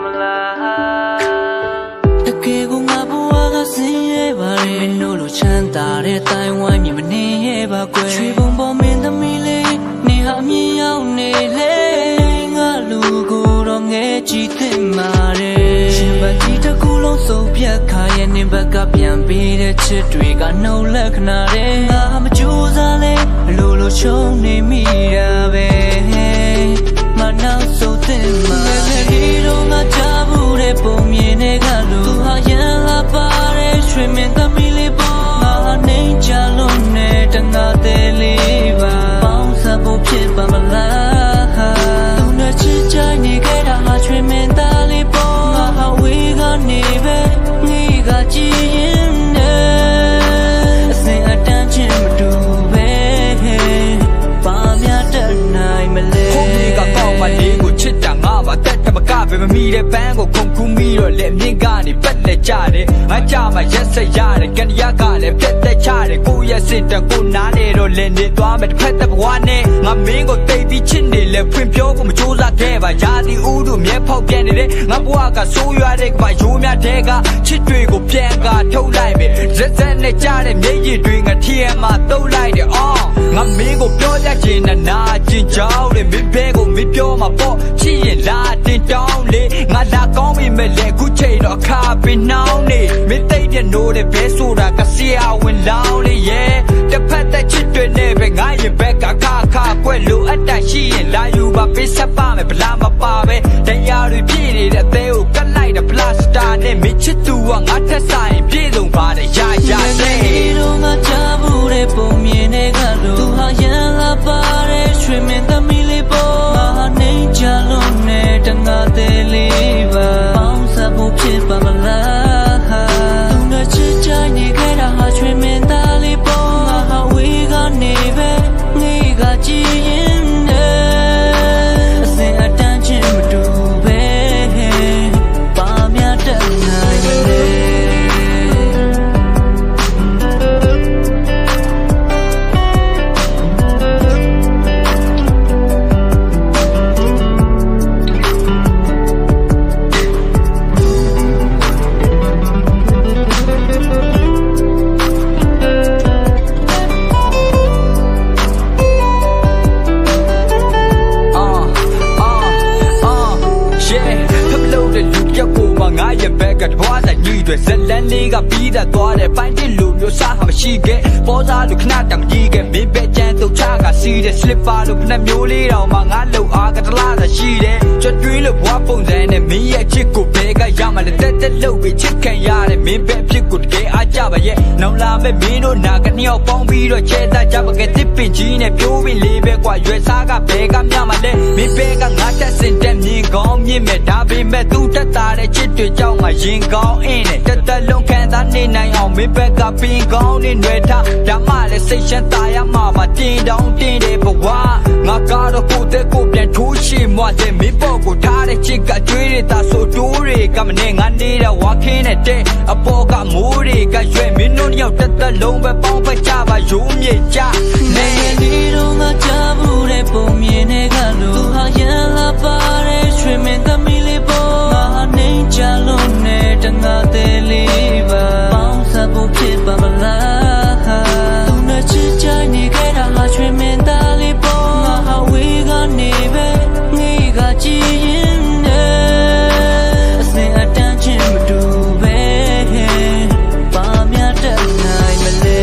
မလားတကယ်ကိုငါဘဝကစင်ရဲပါရဲ့မင်းတို့လိုချမ်းသာတဲ့တိုင်ဝမ်မြင်မနေရဲပါကွယ်ရွှေဘုံပေါ်မင်းသမီးလေးနေဟာမြင်ရောက်နေလေငါလူကိုတော့ငဲကြည့်သိမှာတဲ့ရှင်ပကြီးတစ်ခုလုံးစုပ်ပြတ်ခါရဲ့နင်ဘက်ကပြန်ပြီးတဲ့ချစ်တွေကနှုတ်လက္ခဏာတဲ့ငါမကြိုးစားလဲအလိုလိုရှုံးနေမိတာပဲမနောက်ဆိုတဲ့မှာဒီတော့ငါချဘူးတဲ့ပုံမြင်တဲ့ကလူဟာရန်လာပါတဲ့ရွှေမင်းသမီးလေးပေါ်ငါနေကြလို့နဲ့တငါသေးလေးပါပေါင်းစပ်ဖို့ဖြစ်ပါမလားသူနဲ့ချစ်ကြနေခဲ့တာဟာရွှေမင်းသားလေးပေါ်ငါဟာဝေးကနေပဲငေးကကြည်ရင်နဲ့အစင်အတန်းချင်းမတူပဲပါမြတ်တတ်နိုင်မလဲခုမြေကကောက်မလေးကိုချစ်တာငါပါတက်တမကပဲမမီတဲ့ပန်းကိုခုန်ခုမိတော့လက်မြင့်ကနေပက်လက်ကြတယ်ငါကြမှာရက်ဆက်ရတယ်ကန်ရကလည်းပြက်တက်ချတယ်ကိုရဲ့စစ်တကိုနားနေတော့လင်းနေသွားမယ်တစ်ဖက်တစ်ဘဝနဲ့ငါမင်းကိုတိတ်ပြီးချစ်နေလဲဖွင့်ပြောကိုမကြိုးစားခဲ့ပါရာသီဥတုမြဲဖောက်ပြန်နေတဲ့ငါဘဝကဆိုးရွားတဲ့ကဘာရိုးများတဲ့ကချစ်တွေကိုပြန်ကထုတ်လိုက်မယ်ရက်ဆက်နဲ့ကြတဲ့မျက်ရည်တွေငါထီးမှာတုတ်လိုက်တယ်အော်ငါမင်းကိုပြောရချင်တဲ့နာကျင်ကြောင်းလေမင်းဘဲကိုမင်းပြောမှာပေါ့ချစ်ရင်လာတင်တောင်းလေငါလာကောင်းပြီမဲ့လေခုချိန်တော့အခါပင်နှောင်းနေမင်းတိတ်ပြနိုးတဲ့ဘဲဆိုတာကဆရာဝင်လောင်းလေရဲ့တစ်ဖက်သက်ချစ်တွေနဲ့ပဲငါရင်ဘက်ကခါကွက်လိုအပ်တာရှိရင်လာယူပါပေးဆက်ပါမယ်ဗလားမပါပဲတရားတွေပြည့်နေတဲ့အသေးကိုကတ်လိုက်တဲ့ပလတ်စတာနဲ့မင်းချစ်သူကငါထက်ဆိုင်ပြည့်စုံပါတယ်ရတဲ့ဒီတော့ငါချဘူးတဲ့ပုံမြင်တဲ့ကလူသူဟာရန်လာပါတဲ့ရွှေမင်းသမီးလေးပေါ်ငါနေကြလို့နဲ့တငါသေးလေးပါပေါင်းစပ်ဖို့ဖြစ်ပါမလားသူနဲ့ချစ်ကြနေခဲ့တာဟာရွှေမင်းသားလေးပေါ်ငါဟာဝေးကနေပဲငေးကကြည်ရင်နဲ့အစင်အတန်းချင်းမတူပဲပါမြတ်တတ်နိုင်လေဇလန်လေးကပြီးတတ်သွားတယ်ပိုင်းတစ်လူမျိုးစားဟာမရှိခဲ့ပေါ်စားလူခဏတမကြီးခဲ့မင်းပဲကြမ်းတုတ်ချကစီးတဲ့ slipper လို့ခဏမျိုးလေးတောင်မှငါလုံအားကတလားသာရှိတယ်ကြွတွေးလို့ဘွားပုံစံနဲ့မင်းရဲ့ချစ်ကိုဘဲကရမှလည်းတက်လို့ပြီးချစ်ခံရတယ်မင်းပဲဖြစ်ကိုတကယ်အားကြပါရဲ့နောင်လာမဲ့မင်းတို့နာကနှစ်ယောက်ပေါင်းပြီးတော့ချဲတတ်ကြပါခဲ့တစ်ပင်ကြီးနဲ့ပြိုးပင်လေးပဲကွာရွယ်စားကဘဲကမြမှလည်းမင်းပဲကငါတက်စင်တက်မြင်ကောင်းမြင့်မဲ့ဒါပေမဲ့သူတက်တာတဲ့ချစ်တွေကြောင့်ငါရင်ကောင်းအင်းနဲ့တက်လုံးခံသားနေနိုင်အောင်မင်းဘက်ကပင်ကောင်းနေရွယ်ထားဒါမှလည်းစိတ်ရှမ်းသာရမှာပါတင်တောင်းတင်တဲ့ဘဝငါကတော့ကိုယ်တဲ့ကိုပြန်ထိုးရှိမှတဲ့မင်းပေါ်ကိုထားတဲ့ချစ်ကကျွေးတဲ့သားဆိုတိုးတွေကမနေငါနေတဲ့ဝါခင်းတဲ့အပေါ်ကမိုးတွေကရွယ်မင်းတို့ရောက်တက်လုံးပဲပေါင်းဖက်ကြပါရိုးမြေကြနေဒီတော့ငါချဘူးတဲ့ပုံမြင်တဲ့ကလူသူဟာရန်လာပါတဲ့ရွှေမင်းသမီးလေးပေါ်ငါနေကြလို့နဲ့တငါသေးလေးပါပေါင်းစပ်ဖို့ဖြစ်ပါမလားသူနဲ့ချစ်ကြနေခဲ့တာဟာရွှေမင်းသားလေးပေါ်ငါဟာဝေးကနေပဲငေးကကြည်ရင်နဲ့အစင်အတန်းချင်းမတူပဲပါမြတ်တတ်နိုင်မလဲ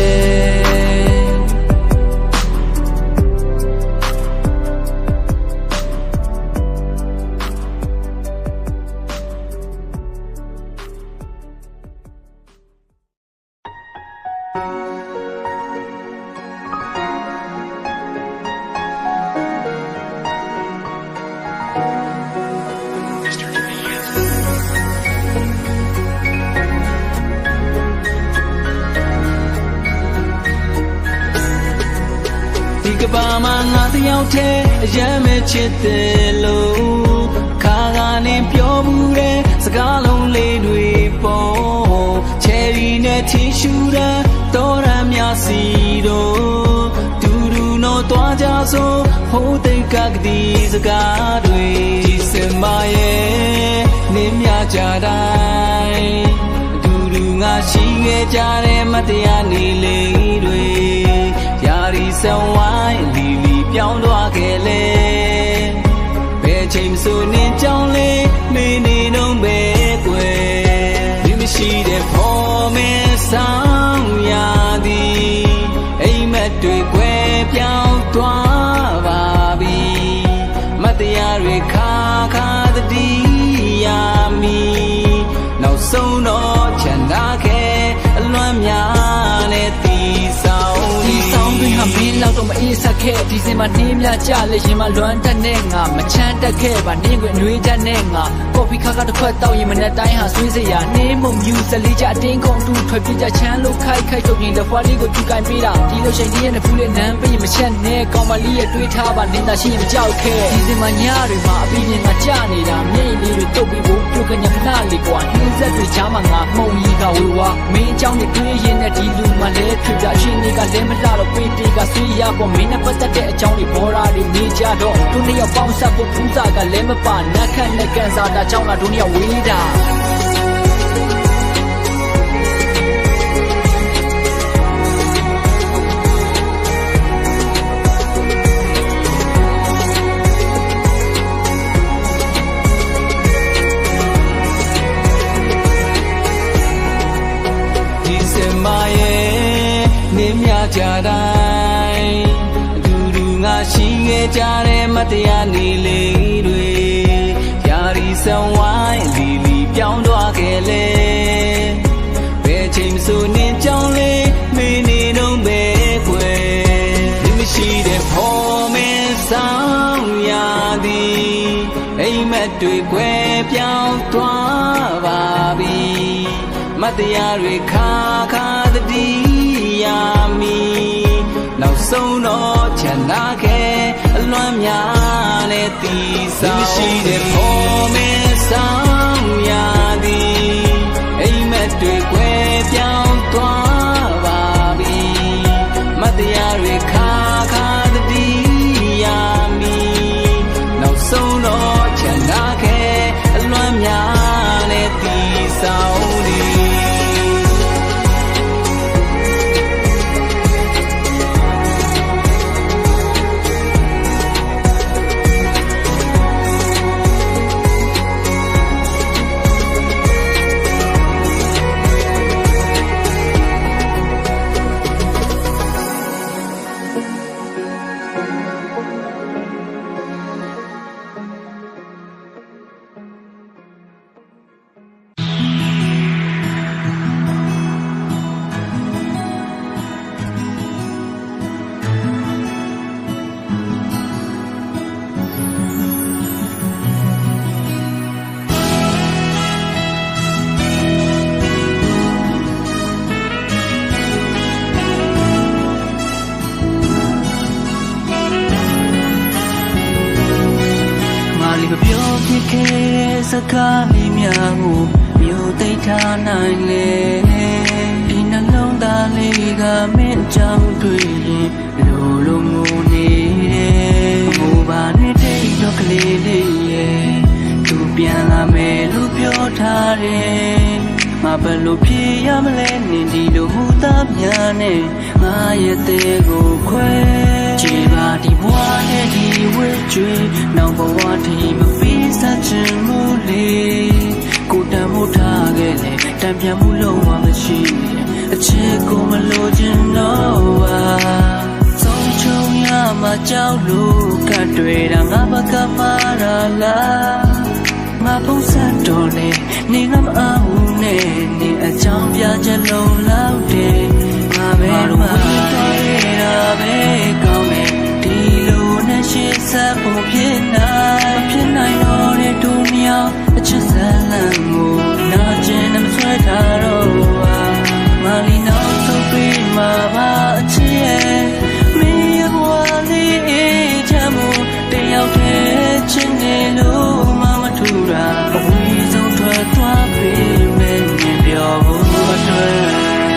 ကဘာမငါတယောက်တည်းအရမ်းမဲ့ချစ်တယ်လို့ခါကနေပြောမှုတဲ့စကားလုံးလေးတွေပေါ်ချယ်ရီနဲ့ထီရှူတဲ့တော်ရမ်းများစီတော့တူတူတော့သွားကြစို့ဟိုးတိတ်ကကတိစကားတွေဒီစမရဲ့ နင်းမြကြတိုင်းအတူတူငါရှိခဲ့ကြတဲ့မတရားနေလေးတွေယာရီဆောင်ဝိုင်းလီလီပြောင်းသွားခဲ့လေဘယ်ချိန်ဆိုနင်းကြောင်းလေးမင်းနေတော့ပဲကွယ်ဒီမရှိတဲ့ဖို့မင်းဆောင်ရသည်အိမ်မက်တွေကွယ်ပြောင်းသွားပါပြီမတရားတွေခါခါတတိယမီနောက်ဆုံးတော့ချမ်းသာခဲ့အလွမ်းများနဲ့တီဆောင်ဒီဆောင်တွေဟာမင်းလောက်တော့မအေးဆက်ခဲ့ဒီစင်မှာနှင်းမြကြလေရင်မလွမ်းတတ်နဲ့ငါမချမ်းတက်ခဲ့ပါနင်းကွယ်နှွေးတတ်နဲ့ငါကော်ဖီခါတစ်ခွက်တောက်ရင်မနဲ့တိုင်းဟာဆွေးစရာနှင်းမုံမြူစလေးကြအတင်းကုန်တူထွက်ပြေးကြချမ်းလို့ခိုက်ထုတ်ရင်တဖွားလေးကိုသူကင်ပေးတာဒီလိုချိန်ကြီးရဲ့နဖူးလေးနမ်းပေးရင်မချက်နဲ့ကောင်မလေးရဲ့တွေးထားပါနင်းသာရှိရင်မကြောက်ခဲ့ဒီစင်မှာညတွေမှာအပီးမြင်ကကြနေတာမျက်ရည်လေးတွေတုပ်ပြီးဖို့ပြုတ်ခညခဏလေးကွာနှင်းဆက်တွေချားမှငါမှုံကြီးကဝေဝါမင်းအကြောင်းနဲ့တွေးရင်နဲ့ဒီလူမှလည်းထွေပြအချင်းတွေကလည်းမလှတော့ပေးတေးကဆွေးရပေါ်မင်းနဲ့ပတ်သက်တဲ့အကြောင်းတွေဘောရာတွေနေကြတော့သူနှစ်ယောက်ပေါင်းဆက်ဖို့ပူးစားကလည်းမပါနက်ခတ်နဲ့ကန်စာတာကြောင့်လားသူနှစ်ယောက်ဝေးတာကြတိုင်းအတူတူငါရှိခဲ့ကြတဲ့မတရားနေလေးတွေယာရီဆောင်ဝိုင်းလီလီပြောင်းသွားခဲ့လေဘယ်ချိန်ဆိုနင်းကြောင်းလေးမင်းနေတော့ပဲကွယ်ဒီမရှိတဲ့ဖို့မင်းဆောင်ရသည်အိမ်မက်တွေကွယ်ပြောင်းသွားပါပြီမတရားတွေခါခါတတိယမီနောက်ဆုံးတော့ချမ်းသာခဲ့အလွမ်းများနဲ့တီဆောင်ရှိတဲ့ဖို့မင်းဆောင်ရသည်အိမ်မက်တွေကွယ်ပြောင်းသွားပါပြီမတရားတွေခါခါတတိယမီနောက်ဆုံးတော့ချမ်းသာခဲ့အလွမ်းများနဲ့တီဆောင်သည်စကားလေးများကိုမြို့သိထားနိုင်လေဒီနှလုံးသားလေးကမင်းကြောင့်တွေ့ရင်လိုလိုငိုနေတယ်ငိုပါနဲ့တိတ်တော့ကလေးလေးရဲ့သူပြန်လာမယ်လို့ပြောထားတယ်မဘယ်လိုဖြေရမလဲနင်ဒီလိုမှုသားများနဲ့ငါရဲ့တဲ့ကိုခွဲကြည်ပါဒီဘဝနဲ့ဒီဝဲကျွေးနောက်ဘဝထိမပြီးစားချင်မှုလေးကိုတမ်းမှုထားခဲ့လေတံပြန်မှုလုံးဝမရှိအချစ်ကိုမလိုချင်တော့ပါဆုံးချုံရမှာကြောက်လို့ကတွေ့တာငါဘကမှားတာလားငါပုံစံတော်လေနေငါမအောင်နဲ့နေအကြောင်းပြချက်လုံးလောက်တယ်ငါပဲမတော်ရတာပဲကောင်းတယ်ဒီလိုနဲ့ရှေ့ဆက်ဖို့ဖြစ်နိုင်တော့တဲ့ဒုမြောင်အချစ်ဇာလန်ကိုနာကျင်နဲ့မဆွဲထားတော့ငါလီနောက်ဆုံးပြီးမှပါအချစ်ရဲ့မင်းရဲ့ဘဝလေးအေးချမ်းမှုတယောက်တည်းချင်နေလို့မမထူတာအဝေးဆုံးထွက်သွားပြီမင်းပြောဖို့အတွက်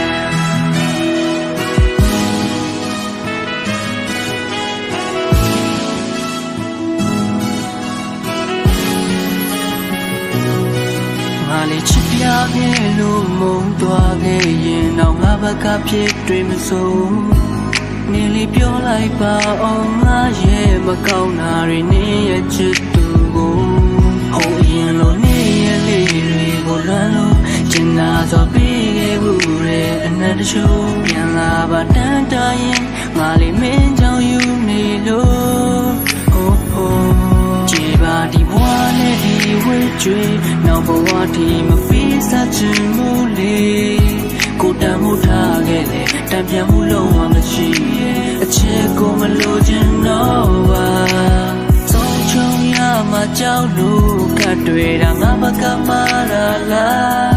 လေးချစ်ပြခဲ့လို့မုန်းသွားခဲ့ရင်တော့ငါဘက်ကဖြစ်တွေမစိုးနေလေးပြောလိုက်ပါအောင်ငါရဲ့မကောင်းတာတွေနေရဲ့ချစ်သူကိုဟိုရင်လို့နေရဲ့လေးတွေကိုလွမ်းလို့ကျင်နာစွာပြီးခဲ့ဘူးတဲ့အနက်တချို့ပြန်လာပါတန်တာရင်ငါလေးမင်းကြောင့်ယူနေလို့ကြည်ပါဒီဘဝနဲ့ဒီဝေးကျွေးနောက်ဘဝဒီမပြီးစားချင်မှုလေးကိုတမ်းမှုထားခဲ့လေတံပြန်မှုလုံးဝမရှိအချစ်ကိုမလိုချင်တော့ပါဆုံးချုံရမှာကြောက်လို့ခတ်တွေ့တာငါဘကမာလာလား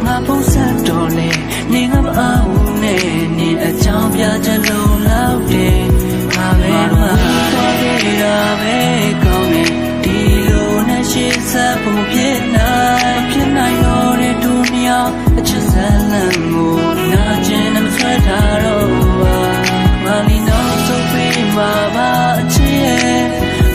ငါပုံစံတော်လေနေငါမအောင်နဲ့နေအချောင်းပြချက်လုံးလောက်တယ်ငါပဲတော့သွားခဲ့တာပဲကောင်းတယ်ဒီလိုနဲ့ရှေ့ဆက်ဖို့ဖြစ်နိုင်တော့တဲ့ဒုညောင်အချစ်ဇာလန်ကိုနာကျင်နဲ့မဆွဲထားတော့ပါမလီနောက်ဆုံးပြီးမှာပါအချစ်ရဲ့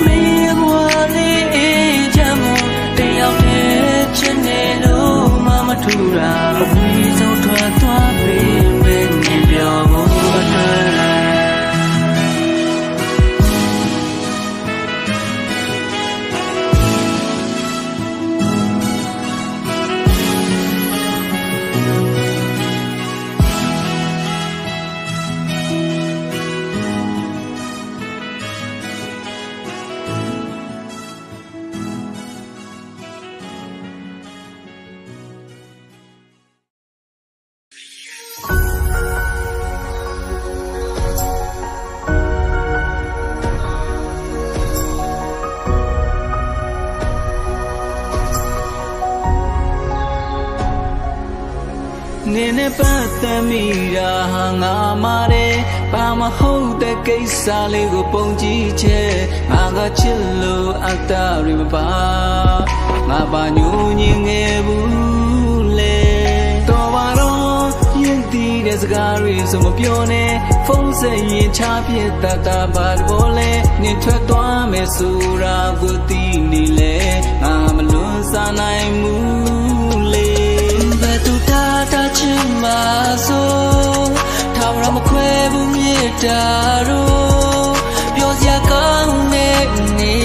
မင်းဘဝလေးအေးချမ်းမှုတယောက်တည်းချစ်နေလို့မထူတာအဝေးဆုံးထွက်သွားပြီမင်းမြင်ပြောမှုအတွက်နေနဲ့ပတ်သက်မိတာဟာငါမာတယ်ဘာမဟုတ်တဲ့ကိစ္စလေးကိုပုံကြည့်ချက်ငါကချစ်လို့အတ္တတွေမပါငါပါညူညင်ငယ်ဘူးလေတော်ပါတော့ရင်တည်တဲ့စကားတွေဆိုမပြောနဲ့ဖုန်းဆက်ရင်ချပြစ်တတ်တာပါဘောလေနေထွက်သွားမယ်ဆိုတာကိုသိနေလေငါမလွန်စားနိုင်ဘူးလေတာချင်မှာဆိုထောင်ရမခွဲဘူးမြေတာတော့ပြောစရာကောင်းတဲ့နေ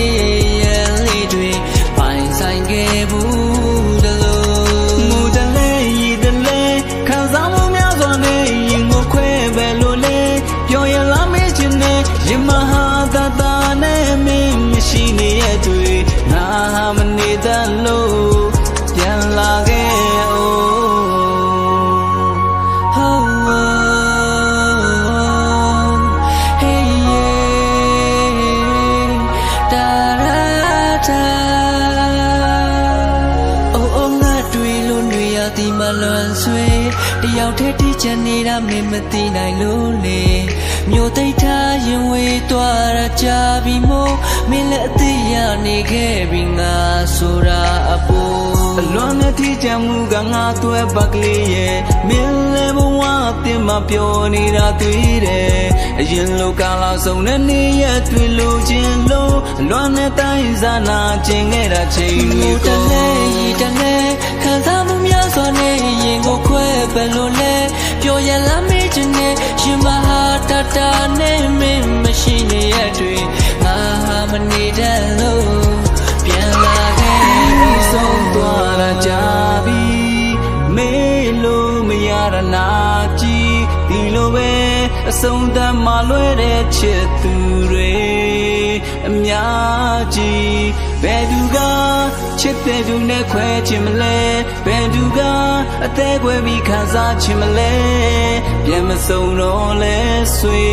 ရလေးတွေပိုင်ဆိုင်ခဲ့ဘူးတလို့ငိုတလဲရည်တလဲခံစားမှုများစွာနဲ့ရင်ကိုခွဲပဲလို့လေပြောရလားမေးချင်တဲ့ရင်မဟာသာသာနဲ့မင်းမရှိနေရဲ့တွေငါမနေတတ်လို့ပြန်လာခဲ့တယောက်တည်းတီးချင်နေတာမင်းမသိနိုင်လို့လေမြို့သိမ်းထားရင်ဝေးသွားတာကြာပြီမို့မင်းလည်းအသေးရနေခဲ့ပြီငါဆိုတာအပေါ်အလွန်နဲ့တီးချင်မှုကငါသွဲပတ်ကလေးရဲ့မင်းလည်းဘဝအတင်မပြောနေတာတွေ့တယ်အရင်လိုကာလာဆုံးတဲ့နေရတွေ့လို့ချင်းလို့အလွန်နဲ့တိုင်းစားနာကျင်ခဲ့တာချိန်တွေကိုတလဲခံစားမှုများစွာနဲ့ရင်ကိုခွဲပဲလို့လဲပြောရလားမေးချင်တဲ့ရှင်မဟာတတာနဲ့မင်းမရှိနေရတွေ့ငါမနေတတ်လို့ပြန်လာခဲ့ဆုံးသွားတာကြာပြီမေးလို့မရတာနာကြည့်ဒီလိုပဲအဆုံးသတ်မှလွဲတဲ့ချစ်သူတွေအများကြီးဘယ်သူကချစ်တဲ့သူနဲ့ခွဲချင်မလဲဘယ်သူကအသေးခွဲပြီးခံစားချင်မလဲပြန်မစုံတော့လဲဆွေ